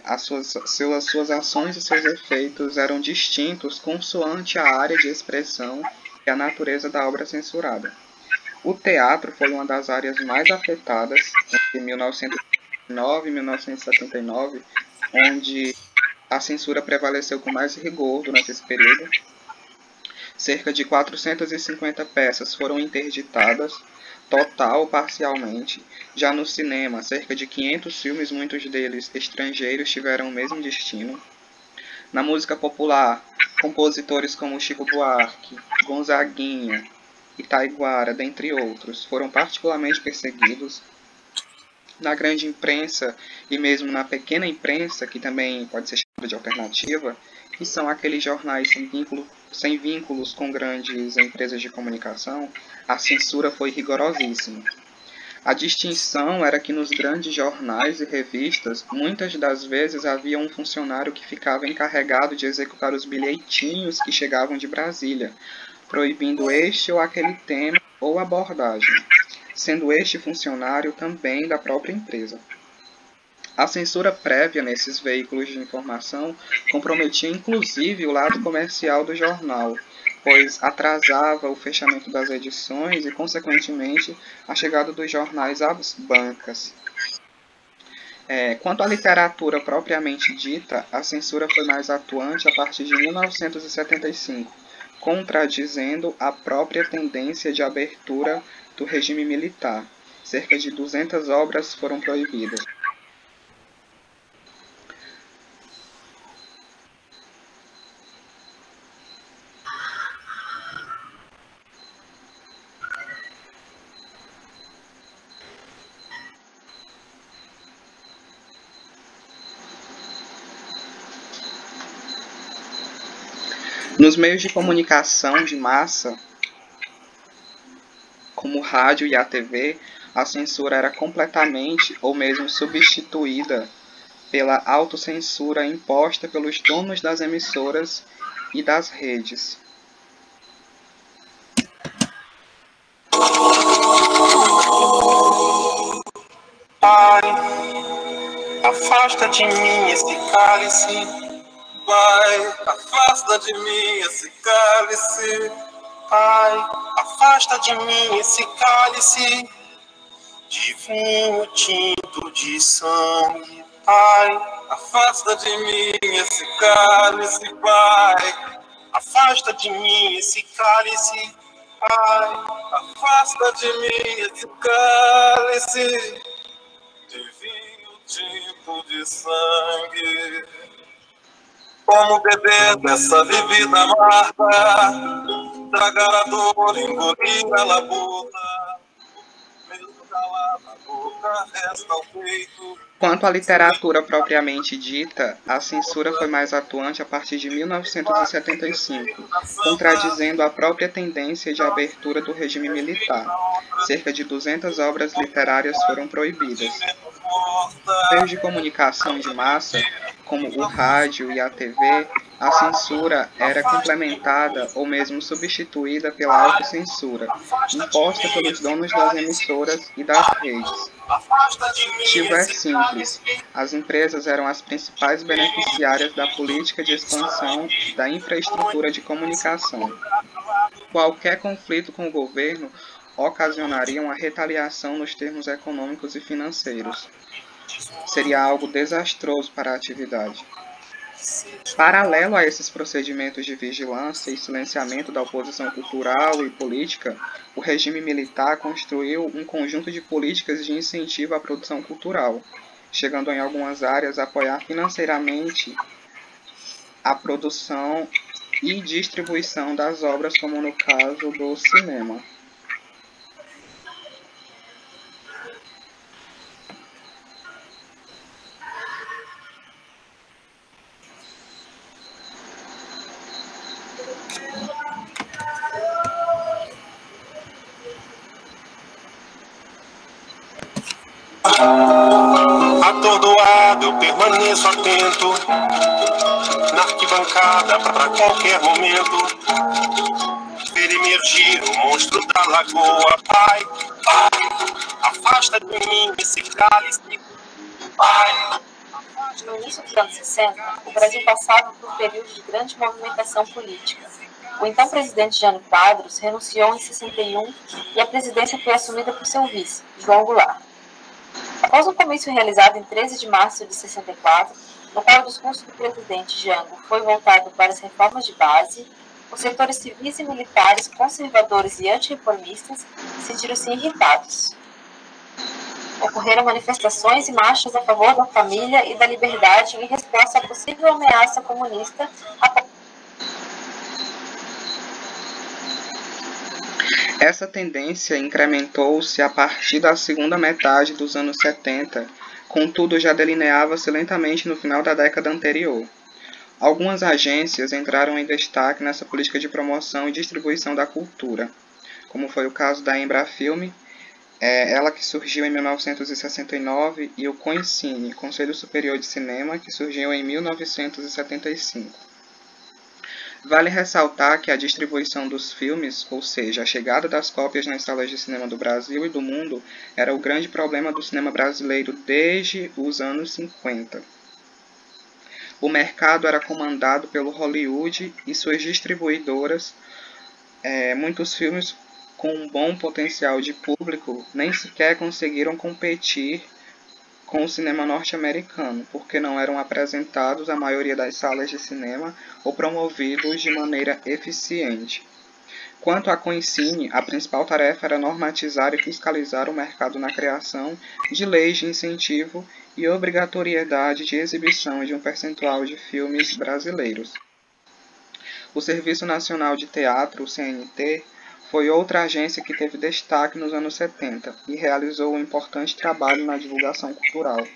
As suas ações e seus efeitos eram distintos consoante a área de expressão e a natureza da obra censurada. O teatro foi uma das áreas mais afetadas entre 1909 e 1979, onde a censura prevaleceu com mais rigor durante esse período. Cerca de 450 peças foram interditadas, total ou parcialmente. Já no cinema, cerca de 500 filmes, muitos deles estrangeiros, tiveram o mesmo destino. Na música popular, compositores como Chico Buarque, Gonzaguinha e Taiguara, dentre outros, foram particularmente perseguidos. Na grande imprensa e mesmo na pequena imprensa, que também pode ser chamada de alternativa, que são aqueles jornais sem vínculos com grandes empresas de comunicação, a censura foi rigorosíssima. A distinção era que nos grandes jornais e revistas, muitas das vezes havia um funcionário que ficava encarregado de executar os bilhetinhos que chegavam de Brasília, proibindo este ou aquele tema ou abordagem, sendo este funcionário também da própria empresa. A censura prévia nesses veículos de informação comprometia inclusive o lado comercial do jornal, pois atrasava o fechamento das edições e, consequentemente, a chegada dos jornais às bancas. Quanto à literatura propriamente dita, a censura foi mais atuante a partir de 1975, contradizendo a própria tendência de abertura do regime militar. Cerca de 200 obras foram proibidas. Nos meios de comunicação de massa, como o rádio e a TV, a censura era completamente ou mesmo substituída pela autocensura imposta pelos donos das emissoras e das redes. Pai, afasta de mim esse cálice. Pai, afasta de mim esse cálice. Pai, afasta de mim esse cálice de vinho tinto tinto de sangue. Pai, afasta de mim esse cálice, Pai. Afasta de mim esse cálice, Pai. Afasta de mim esse cálice de vinho tinto de sangue. Como beber dessa bebida amarga, tragar a dor, engolir a labuta, mesmo calada a boca, resta o peito. Quanto à literatura propriamente dita, a censura foi mais atuante a partir de 1975, contradizendo a própria tendência de abertura do regime militar. Cerca de 200 obras literárias foram proibidas. Meios de comunicação de massa, como o rádio e a TV, a censura era complementada ou mesmo substituída pela autocensura, imposta pelos donos das emissoras e das redes. O motivo é simples: as empresas eram as principais beneficiárias da política de expansão da infraestrutura de comunicação. Qualquer conflito com o governo ocasionaria uma retaliação nos termos econômicos e financeiros. Seria algo desastroso para a atividade. Paralelo a esses procedimentos de vigilância e silenciamento da oposição cultural e política, o regime militar construiu um conjunto de políticas de incentivo à produção cultural, chegando em algumas áreas a apoiar financeiramente a produção e distribuição das obras, como no caso do cinema. Atordoado, eu permaneço atento na arquibancada para qualquer momento ver emergir o monstro da lagoa. Pai, afasta de mim esse cálice. Pai. No início dos anos 60, o Brasil passava por um período de grande movimentação política. O então presidente Jânio Quadros renunciou em 61 e a presidência foi assumida por seu vice, João Goulart. Após um comício realizado em 13 de março de 64, no qual o discurso do presidente Jango foi voltado para as reformas de base, os setores civis e militares, conservadores e antirreformistas sentiram-se irritados. Ocorreram manifestações e marchas a favor da família e da liberdade em resposta à possível ameaça comunista. Essa tendência incrementou-se a partir da segunda metade dos anos 70, contudo já delineava-se lentamente no final da década anterior. Algumas agências entraram em destaque nessa política de promoção e distribuição da cultura, como foi o caso da Embrafilme, ela que surgiu em 1969, e o CONCINE, Conselho Superior de Cinema, que surgiu em 1975. Vale ressaltar que a distribuição dos filmes, ou seja, a chegada das cópias nas salas de cinema do Brasil e do mundo, era o grande problema do cinema brasileiro desde os anos 50. O mercado era comandado pelo Hollywood e suas distribuidoras. Muitos filmes com um bom potencial de público nem sequer conseguiram competir com o cinema norte-americano, porque não eram apresentados à maioria das salas de cinema ou promovidos de maneira eficiente. Quanto à CONCINE, a principal tarefa era normatizar e fiscalizar o mercado na criação de leis de incentivo e obrigatoriedade de exibição de um percentual de filmes brasileiros. O Serviço Nacional de Teatro, o CNT, foi outra agência que teve destaque nos anos 70 e realizou um importante trabalho na divulgação cultural.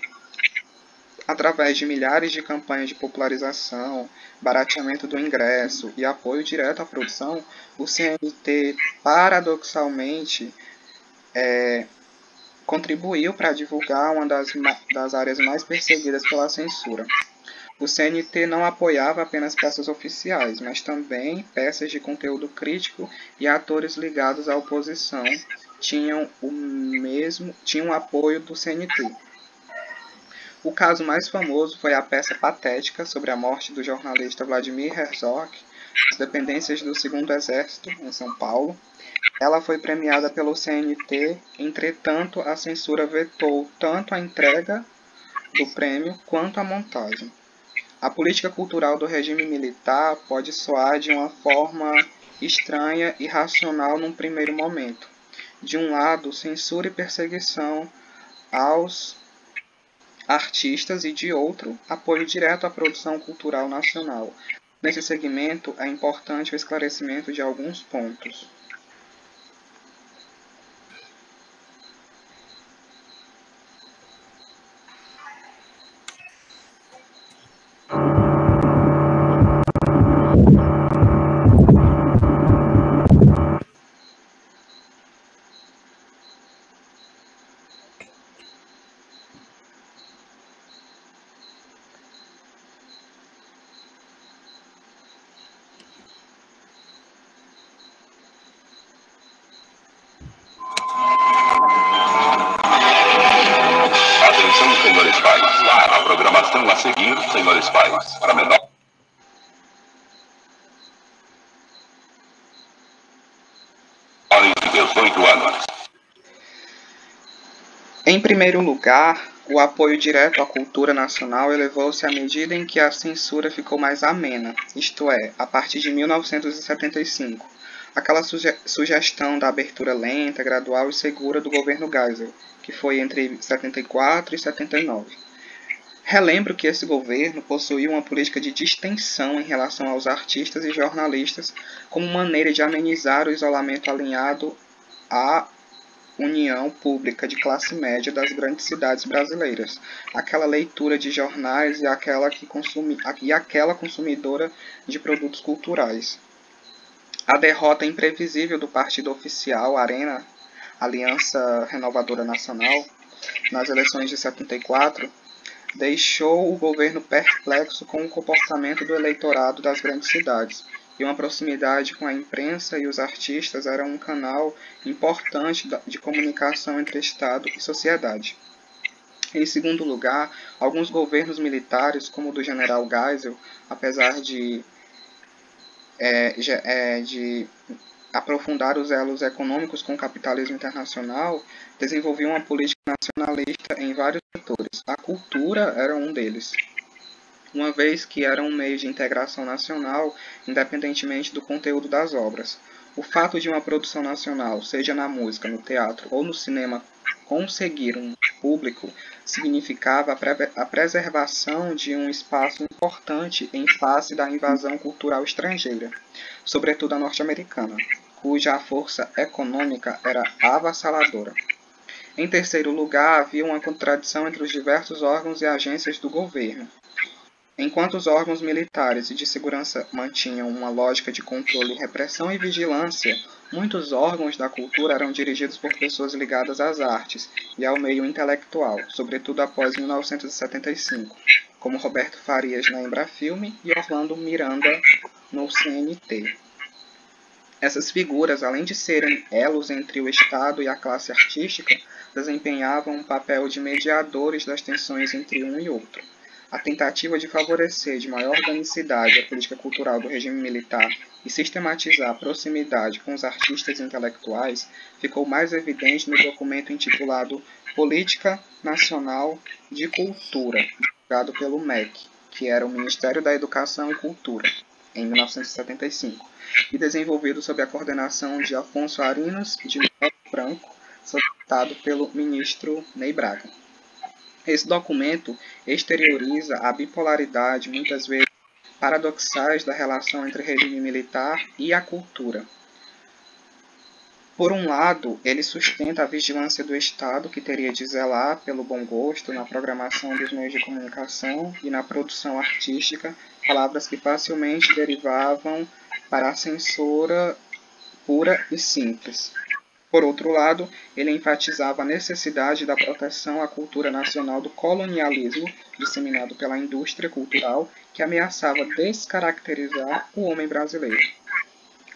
Através de milhares de campanhas de popularização, barateamento do ingresso e apoio direto à produção, o CNT, paradoxalmente, contribuiu para divulgar uma das áreas mais perseguidas pela censura. O CNT não apoiava apenas peças oficiais, mas também peças de conteúdo crítico, e atores ligados à oposição tinham o apoio do CNT. O caso mais famoso foi a peça patética sobre a morte do jornalista Vladimir Herzog, nas dependências do 2º Exército, em São Paulo, Ela foi premiada pelo CNT, entretanto, a censura vetou tanto a entrega do prêmio quanto a montagem. A política cultural do regime militar pode soar de uma forma estranha e irracional num primeiro momento. De um lado, censura e perseguição aos artistas e, de outro, apoio direto à produção cultural nacional. Nesse segmento, é importante o esclarecimento de alguns pontos. Atenção, senhores pais. A programação a seguir, senhores pais, para menores de 18 anos. Em primeiro lugar, o apoio direto à cultura nacional elevou-se à medida em que a censura ficou mais amena, isto é, a partir de 1975, aquela sugestão da abertura lenta, gradual e segura do governo Geisel, que foi entre 74 e 79. Relembro que esse governo possuía uma política de distensão em relação aos artistas e jornalistas como maneira de amenizar o isolamento alinhado à união pública de classe média das grandes cidades brasileiras, aquela leitura de jornais e aquela consumidora de produtos culturais. A derrota imprevisível do partido oficial, Arena, Aliança Renovadora Nacional, nas eleições de 74, deixou o governo perplexo com o comportamento do eleitorado das grandes cidades, e uma proximidade com a imprensa e os artistas era um canal importante de comunicação entre Estado e sociedade. Em segundo lugar, alguns governos militares, como o do general Geisel, apesar de aprofundar os elos econômicos com o capitalismo internacional, desenvolviam uma política nacionalista em vários setores. A cultura era um deles, uma vez que era um meio de integração nacional, independentemente do conteúdo das obras. O fato de uma produção nacional, seja na música, no teatro ou no cinema, conseguir um público, significava a preservação de um espaço importante em face da invasão cultural estrangeira, sobretudo a norte-americana, cuja força econômica era avassaladora. Em terceiro lugar, havia uma contradição entre os diversos órgãos e agências do governo. Enquanto os órgãos militares e de segurança mantinham uma lógica de controle, repressão e vigilância, muitos órgãos da cultura eram dirigidos por pessoas ligadas às artes e ao meio intelectual, sobretudo após 1975, como Roberto Farias na Embrafilme e Orlando Miranda no CNT. Essas figuras, além de serem elos entre o Estado e a classe artística, desempenhavam um papel de mediadores das tensões entre um e outro. A tentativa de favorecer de maior organicidade a política cultural do regime militar e sistematizar a proximidade com os artistas intelectuais ficou mais evidente no documento intitulado Política Nacional de Cultura, divulgado pelo MEC, que era o Ministério da Educação e Cultura, em 1975, e desenvolvido sob a coordenação de Afonso Arinos de Melo Franco, solicitado pelo ministro Ney Braga. Esse documento exterioriza a bipolaridade, muitas vezes paradoxais, da relação entre regime militar e a cultura. Por um lado, ele sustenta a vigilância do Estado, que teria de zelar pelo bom gosto na programação dos meios de comunicação e na produção artística, palavras que facilmente derivavam para a censura pura e simples. Por outro lado, ele enfatizava a necessidade da proteção à cultura nacional do colonialismo disseminado pela indústria cultural que ameaçava descaracterizar o homem brasileiro.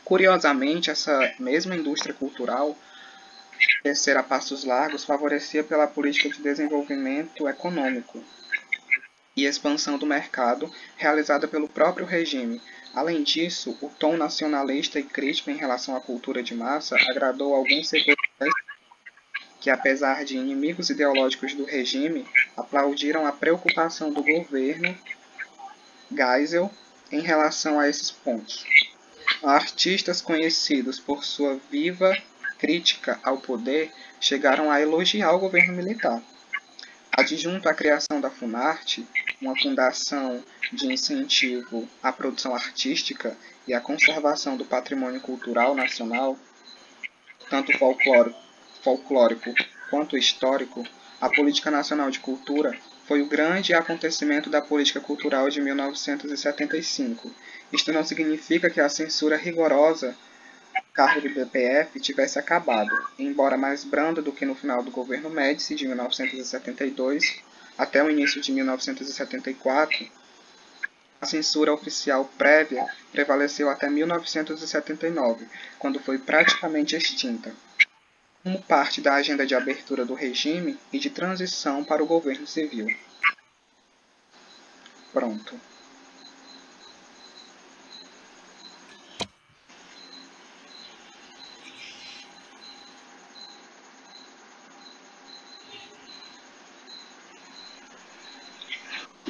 Curiosamente, essa mesma indústria cultural, crescer a passos largos, favorecia pela política de desenvolvimento econômico e expansão do mercado realizada pelo próprio regime, Além disso, o tom nacionalista e crítico em relação à cultura de massa agradou alguns setores que, apesar de inimigos ideológicos do regime, aplaudiram a preocupação do governo Geisel em relação a esses pontos. Artistas conhecidos por sua viva crítica ao poder chegaram a elogiar o governo militar. Adjunto à criação da Funarte, uma fundação de incentivo à produção artística e à conservação do patrimônio cultural nacional, tanto folclórico quanto histórico, a Política Nacional de Cultura foi o grande acontecimento da política cultural de 1975. Isto não significa que a censura rigorosa cargo do BPF tivesse acabado, embora mais branda do que no final do governo Médici, de 1972 até o início de 1974, a censura oficial prévia prevaleceu até 1979, quando foi praticamente extinta, como parte da agenda de abertura do regime e de transição para o governo civil. Pronto.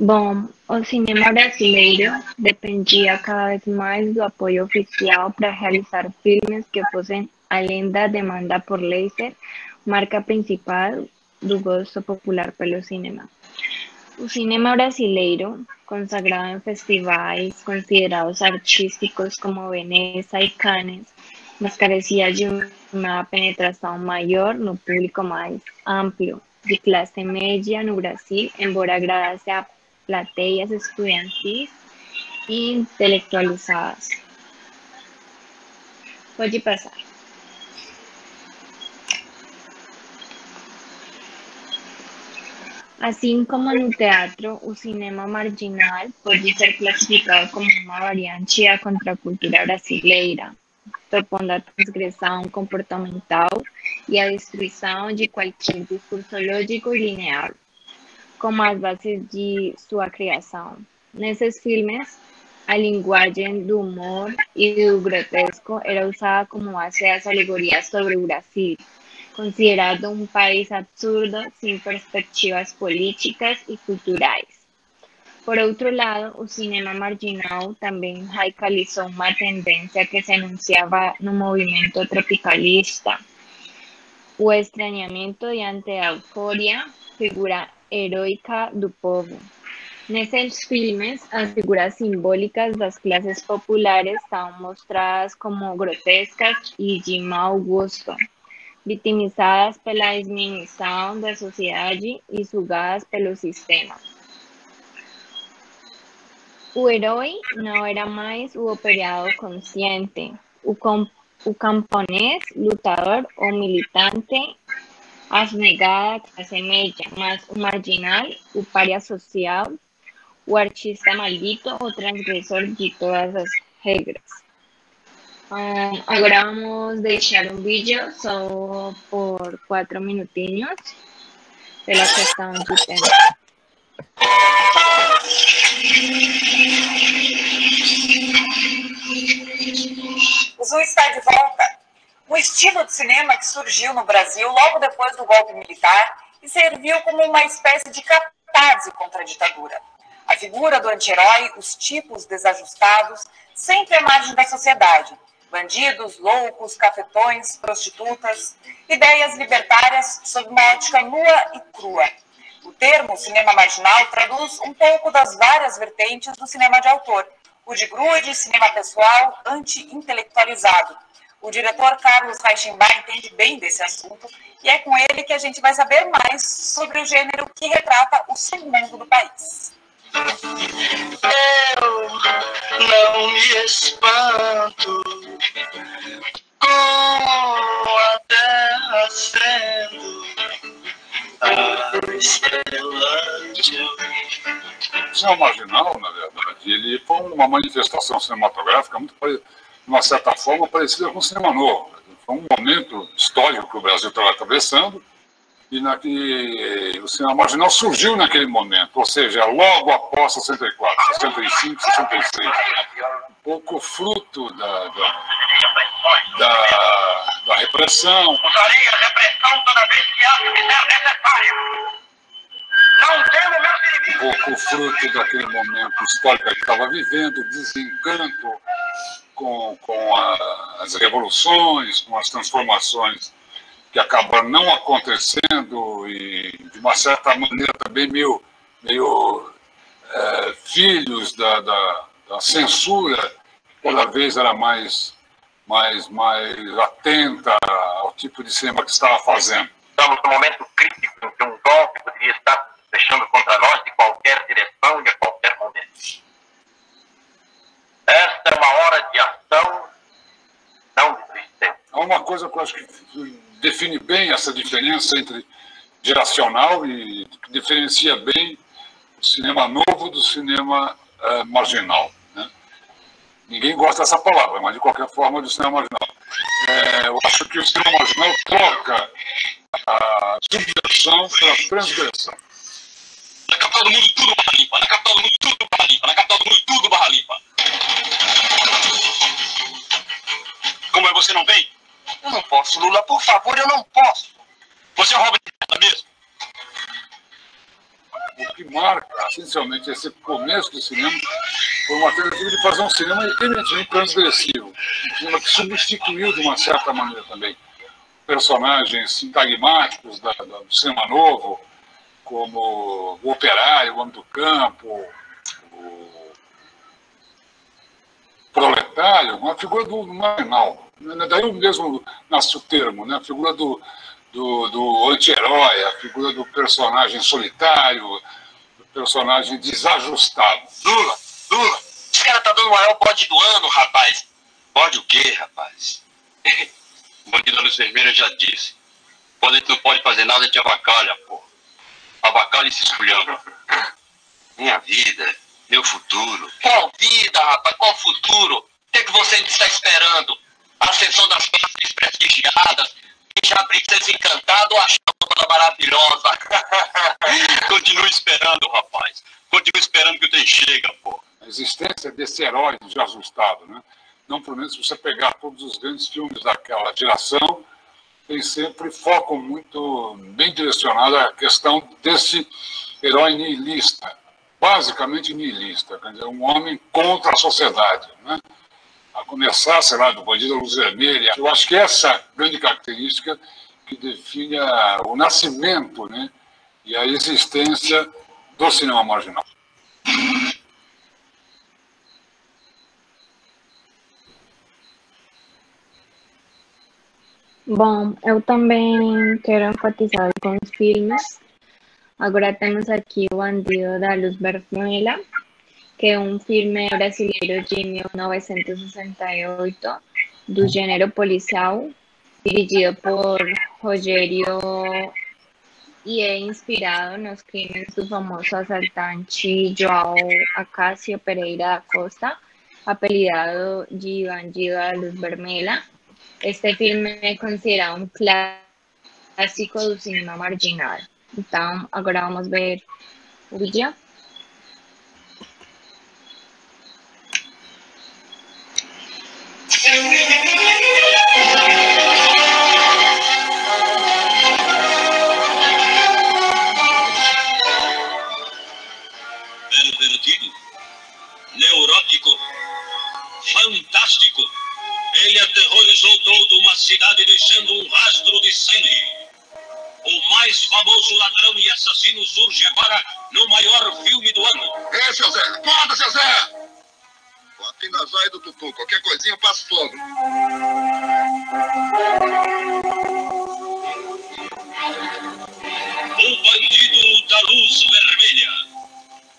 Bom, o cinema brasileiro dependia cada vez mais do apoio oficial para realizar filmes que fossem além da demanda por laser, marca principal do gosto popular pelo cinema. O cinema brasileiro, consagrado em festivais considerados artísticos como Veneza e Cannes, mas carecia de uma penetração maior no público mais amplo, de classe média no Brasil, embora agradasse a plateias estudantis e intelectualizadas. Pode passar. Assim como no teatro, o cinema marginal pode ser classificado como uma variante da contracultura brasileira, propondo a transgressão comportamental e a destruição de qualquer discurso lógico e linear, como as bases de sua criação. Nesses filmes, a linguagem do humor e do grotesco era usada como base das alegorias sobre o Brasil, considerado um país absurdo, sem perspectivas políticas e culturais. Por outro lado, o cinema marginal também radicalizou uma tendência que se enunciava no movimento tropicalista, o estranhamento diante da euforia, figura heroica do povo. Nesses filmes, as figuras simbólicas das classes populares estavam mostradas como grotescas e de mau gosto, vitimizadas pela diminuição da sociedade e sugadas pelo sistema. O herói não era mais o operário consciente, o camponês, lutador ou militante, abnegada classe média, mas o marginal, o pária social, o artista maldito, o transgressor de todas as regras. Agora vamos deixar um vídeo só por 4 minutinhos, pela questão de tempo. O Zoom está de volta. Um estilo de cinema que surgiu no Brasil logo depois do golpe militar e serviu como uma espécie de catarse contra a ditadura. A figura do anti-herói, os tipos desajustados, sempre à margem da sociedade. Bandidos, loucos, cafetões, prostitutas, ideias libertárias sob uma ótica nua e crua. O termo cinema marginal traduz um pouco das várias vertentes do cinema de autor. O de grude, cinema pessoal, anti-intelectualizado. O diretor Carlos Reichenbach entende bem desse assunto e é com ele que a gente vai saber mais sobre o gênero que retrata o submundo do país. Eu não me espanto com a terra sendo a estrela de eu. O cinema marginal, na verdade, ele foi uma manifestação cinematográfica muito, de uma certa forma, parecida com o cinema novo. Foi um momento histórico que o Brasil estava atravessando e o cinema marginal surgiu naquele momento, ou seja, logo após 64, 65, 66. pouco fruto da repressão. Usarei a repressão toda vez que acho que ser necessário. Não temo meus inimigos. Pouco fruto daquele momento histórico que a gente estava vivendo, desencanto com as revoluções, com as transformações que acabaram não acontecendo e, de uma certa maneira, também meio filhos da censura, cada vez era mais atenta ao tipo de cinema que estava fazendo. Estamos num momento crítico em que um golpe poderia estar fechando contra nós de qualquer direção e a qualquer momento. Esta é uma hora de ação, não de tristeza. Há uma coisa que eu acho que define bem essa diferença entre geracional e que diferencia bem o cinema novo do cinema marginal. Né? Ninguém gosta dessa palavra, mas de qualquer forma do cinema marginal. Eu acho que o cinema marginal troca a subversão pela transgressão. Na capital do mundo tudo barra limpa, na capital do mundo tudo barra limpa, na capital do mundo tudo barra limpa. Como é, você não vem? Eu não posso, Lula, por favor, eu não posso. Você é o Robert mesmo? O que marca, essencialmente, esse começo do cinema foi uma tentativa de fazer um cinema eminentemente transgressivo. Um cinema que substituiu, de uma certa maneira também, personagens sintagmáticos do cinema novo, como o operário, o homem do campo, o proletário, uma figura do marginal. Daí mesmo nasce o termo, né? A figura do anti-herói, a figura do personagem solitário, do personagem desajustado. Lula, esse cara tá dando o maior bode do ano, rapaz. Bode o quê, rapaz? O bandido da luz vermelha já disse. Quando a gente não pode fazer nada, a gente avacalha, pô. Avacalha e se esculhamba. Minha vida, meu futuro. Qual vida, rapaz? Qual futuro? O que é que você ainda está esperando? A ascensão das classes prestigiadas? Já princesa encantada ou achando ela maravilhosa? Continue esperando, rapaz. Continue esperando que o trem chega, pô. A existência desse herói desajustado, né? Não, pelo menos, se você pegar todos os grandes filmes daquela geração, tem sempre foco muito bem direcionado à questão desse herói nihilista, basicamente nihilista, quer dizer, um homem contra a sociedade, né? A começar, sei lá, do Bandido da Luz Vermelha. Eu acho que essa grande característica que define o nascimento, né, e a existência do cinema marginal. Bom, eu também quero enfatizar com os filmes. Agora temos aqui O Bandido da Luz Vermelha, que é um filme brasileiro de 1968, do gênero policial, dirigido por Rogério e é inspirado nos crimes do famoso assaltante João Acácio Pereira da Costa, apelidado de Bandido da Luz Vermelha. Este filme é considerado um clássico do cinema marginal. Então, agora vamos ver o vídeo. Pervertido, neurótico, fantástico, ele aterrorizou toda uma cidade deixando um rastro de sangue. O mais famoso ladrão e assassino surge agora no maior filme do ano. Ei, seu Zé! Acorda, seu Zé! Tô aqui na zóia do Tutu. Qualquer coisinha eu passo fogo. O Bandido da Luz Vermelha.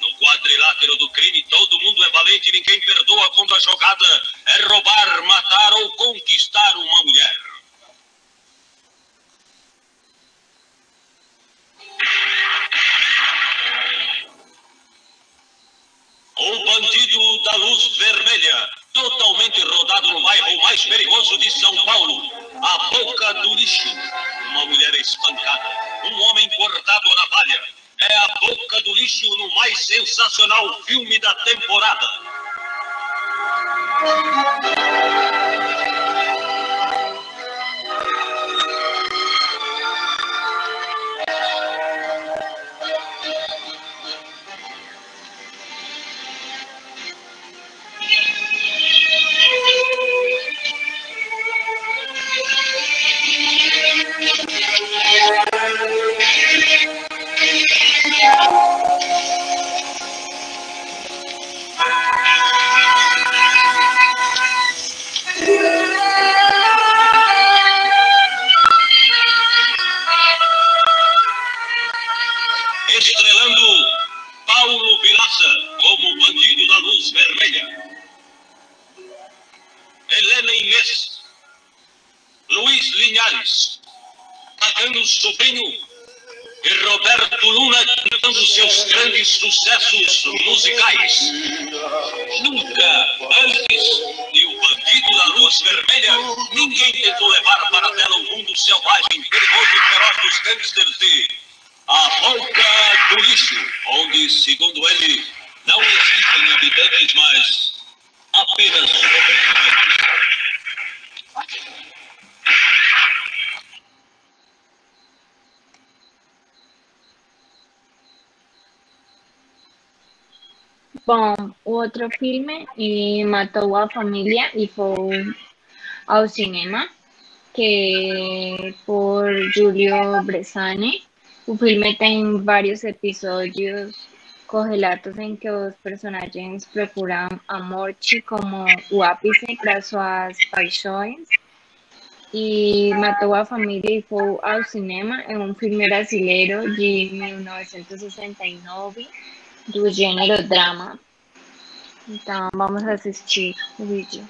No quadrilátero do crime, todo mundo é valente e ninguém perdoa quando a jogada é roubar, matar ou conquistar uma mulher. O Bandido da Luz Vermelha, totalmente rodado no bairro mais perigoso de São Paulo, a Boca do Lixo. Uma mulher espancada, um homem cortado a navalha. É a Boca do Lixo no mais sensacional filme da temporada. Estrelando Paulo Vilaça como bandido da luz vermelha. Helena Inês, Luiz Linhares, Adriano Sobrinho e Roberto Luna cantando seus grandes sucessos musicais. Nunca antes de O Bandido da Luz Vermelha, ninguém tentou levar para a tela o mundo selvagem, perigoso e feroz dos gangsters de A Volta do Lixo, onde, segundo ele, não existem habitantes, mas apenas sobreviventes. Bom, o outro filme matou a família e foi ao cinema, que é por Giulio Bressani. O filme tem vários episódios correlatos em que os personagens procuram a morte como o ápice para suas paixões. E matou a família e foi ao cinema. É um filme brasileiro de 1969, do gênero drama. Então, vamos assistir o vídeo.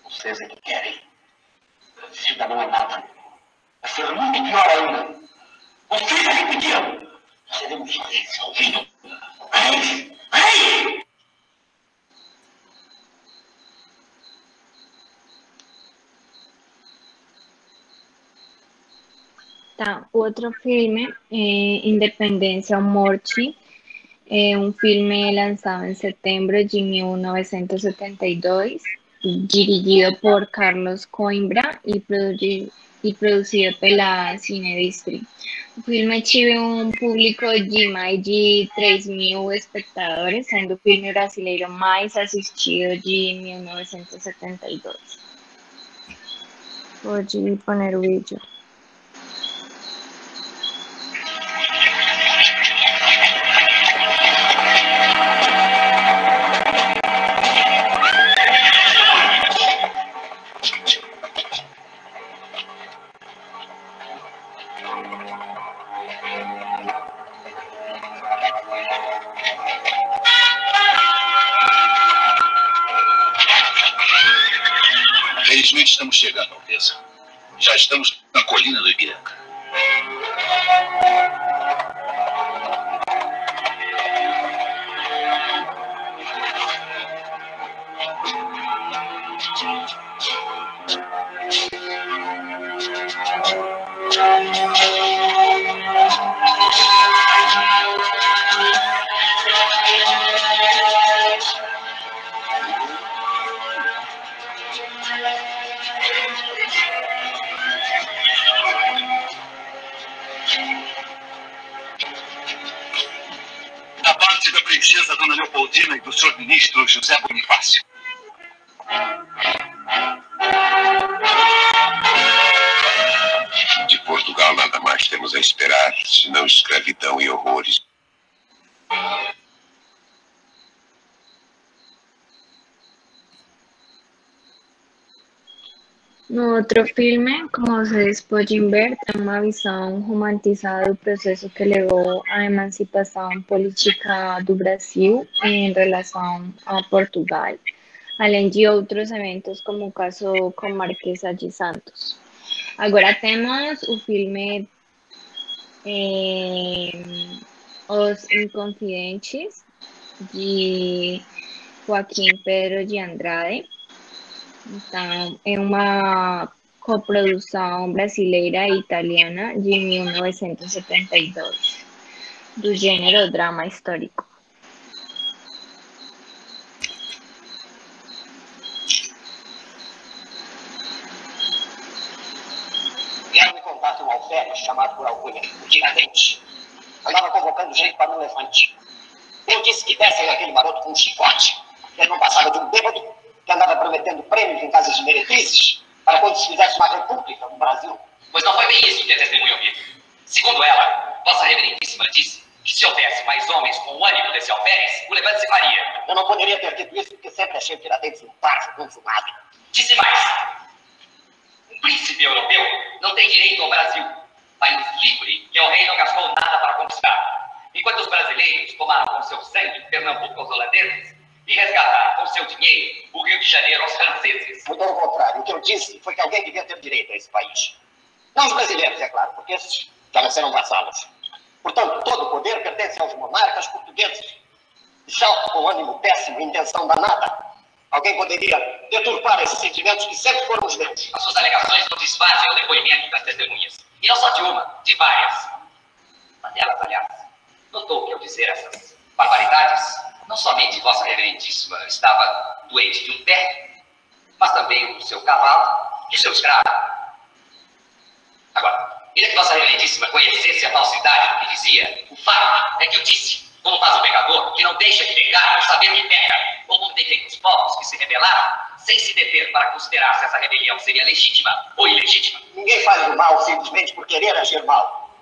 Vocês é que querem. Vida não é nada. Vai ser muito pior ainda. Vocês é que pediram. Seremos reis, ouvindo? Reis! Reis! Tá, outro filme é Independência ou Morte. É um filme lançado em setembro de 1972, dirigido por Carlos Coimbra e produzido pela Cinedistri. O filme teve um público de mais de 3.000 espectadores, sendo o filme brasileiro mais assistido de 1972. Pode poner o vídeo. Felizmente estamos chegando, Alteza. Já estamos na colina do Ipiranga. Da parte da princesa Dona Leopoldina e do senhor ministro José Bonifácio. De Portugal nada mais temos a esperar, senão escravidão e horrores. No outro filme, como vocês podem ver, tem uma visão romantizada do processo que levou à emancipação política do Brasil em relação a Portugal, além de outros eventos, como o caso com Marquesa de Santos. Agora temos o filme Os Inconfidentes, de Joaquim Pedro de Andrade. Então, é uma coprodução brasileira e italiana de 1972, do gênero drama histórico. Vieram me contar que um alferes, chamado por alcunha, o Tiradentes, andava convocando gente para um levante. Eu disse que dessem aquele maroto com um chicote, que ele não passava de um bêbado, que andava prometendo prêmios em casas de meretrizes, para quando se fizesse uma república no Brasil. Pois não foi bem isso que a testemunha ouviu. Segundo ela, Vossa Reverendíssima disse que se houvesse mais homens com o ânimo desse alferes, o levante se faria. Eu não poderia ter dito isso, porque sempre achei o Tiradentes um parvo consumado. Disse mais. Um príncipe europeu não tem direito ao Brasil, país livre que o rei não gastou nada para conquistar. Enquanto os brasileiros tomaram com seu sangue Pernambuco aos holandeses e resgataram com seu dinheiro o Rio de Janeiro aos franceses. Muito ao contrário, o que eu disse foi que alguém devia ter direito a esse país. Não os brasileiros, é claro, porque esses já nasceram vassalos. Portanto, todo o poder pertence aos monarcas portugueses. E só com ânimo péssimo e intenção danada, alguém poderia deturpar esses sentimentos que sempre foram os meus. As suas alegações não desfazem o depoimento das testemunhas. E não só de uma, de várias. Uma delas, aliás, notou que ao dizer essas barbaridades, não somente Vossa Reverendíssima estava doente de um pé, mas também o seu cavalo e o seu escravo. Agora, ainda que Vossa Reverendíssima conhecesse a falsidade do que dizia, o fato é que eu disse, como faz o pecador, que não deixa de pecar por saber que peca, como tem feito os povos que se rebelaram, sem se deter para considerar se essa rebelião seria legítima ou ilegítima. Ninguém faz o mal simplesmente por querer agir mal.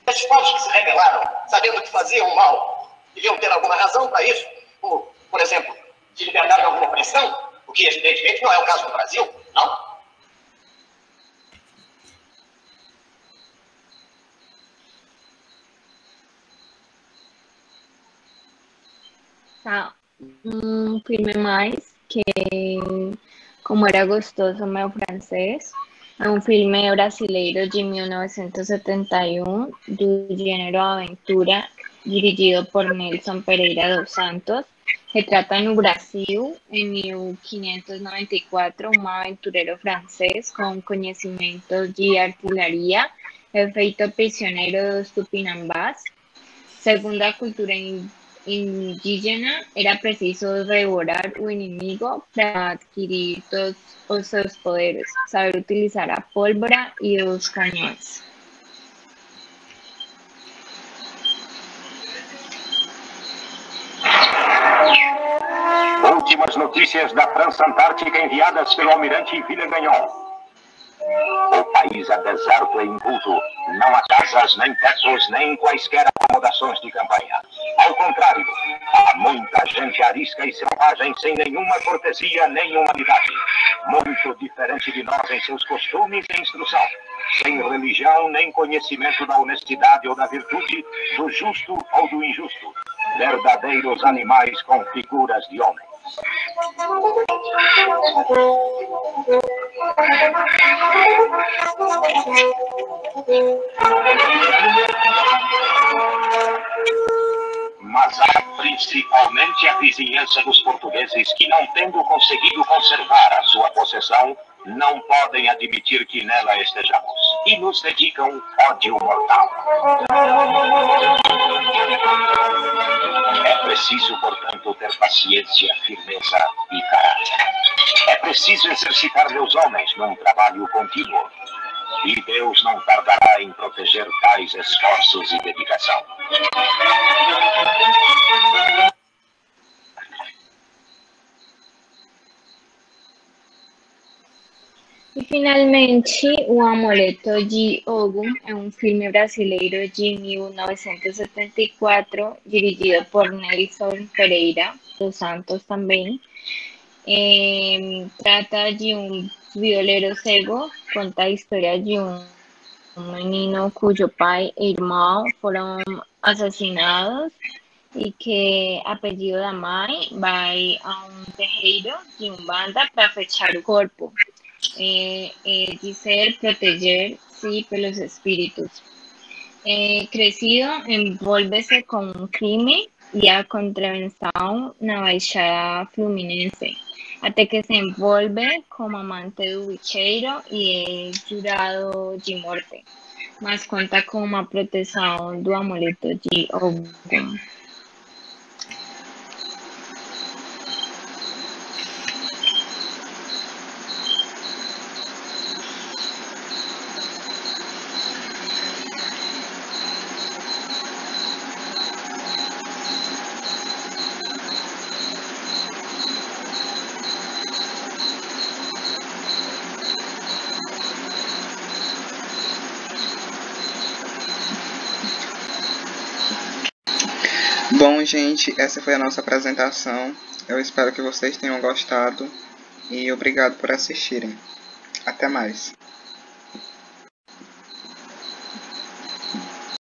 Esses povos que se rebelaram, sabendo que faziam mal, deviam ter alguma razão para isso, como, por exemplo, se libertar de alguma opressão, o que evidentemente não é o caso do Brasil, não? Tá. Um filme mais que, como era gostoso meu francês, é um filme brasileiro de 1971 do gênero aventura, dirigido por Nelson Pereira dos Santos. Retrata no Brasil, em 1594, um aventureiro francês com conhecimentos de artilharia é feito prisioneiro dos tupinambás. Segundo a cultura indígena, era preciso devorar o inimigo para adquirir todos os seus poderes, saber utilizar a pólvora e os canhões. Últimas notícias da França Antártica enviadas pelo almirante Villegagnon. O país é deserto e inculto. Não há casas, nem tetos, nem quaisquer acomodações de campanha. Ao contrário, há muita gente arisca e selvagem, sem nenhuma cortesia nem humanidade. Muito diferente de nós em seus costumes e instrução. Sem religião nem conhecimento da honestidade ou da virtude, do justo ou do injusto. Verdadeiros animais com figuras de homens. Mas há principalmente a vizinhança dos portugueses que, não tendo conseguido conservar a sua possessão, não podem admitir que nela estejamos e nos dedicam ódio mortal. É preciso, portanto, ter paciência, firmeza e caráter. É preciso exercitar meus homens num trabalho contínuo. E Deus não tardará em proteger tais esforços e dedicação. E finalmente, O Amuleto de Ogum é um filme brasileiro de 1974, dirigido por Nelson Pereira dos Santos também. Trata de um violeiro cego, conta a história de um menino cujo pai e irmão foram assassinados e que, a pedido da mãe, vai a um terreiro de Umbanda para fechar o corpo. Dizer proteger-se pelos espíritos. Crescido, envolve-se com um crime e a contravenção na Baixada Fluminense, até que se envolve como amante do bicheiro e é jurado de morte, mas conta com uma proteção do amuleto de Ogum. Bom, gente, essa foi a nossa apresentação. Eu espero que vocês tenham gostado e obrigado por assistirem. Até mais.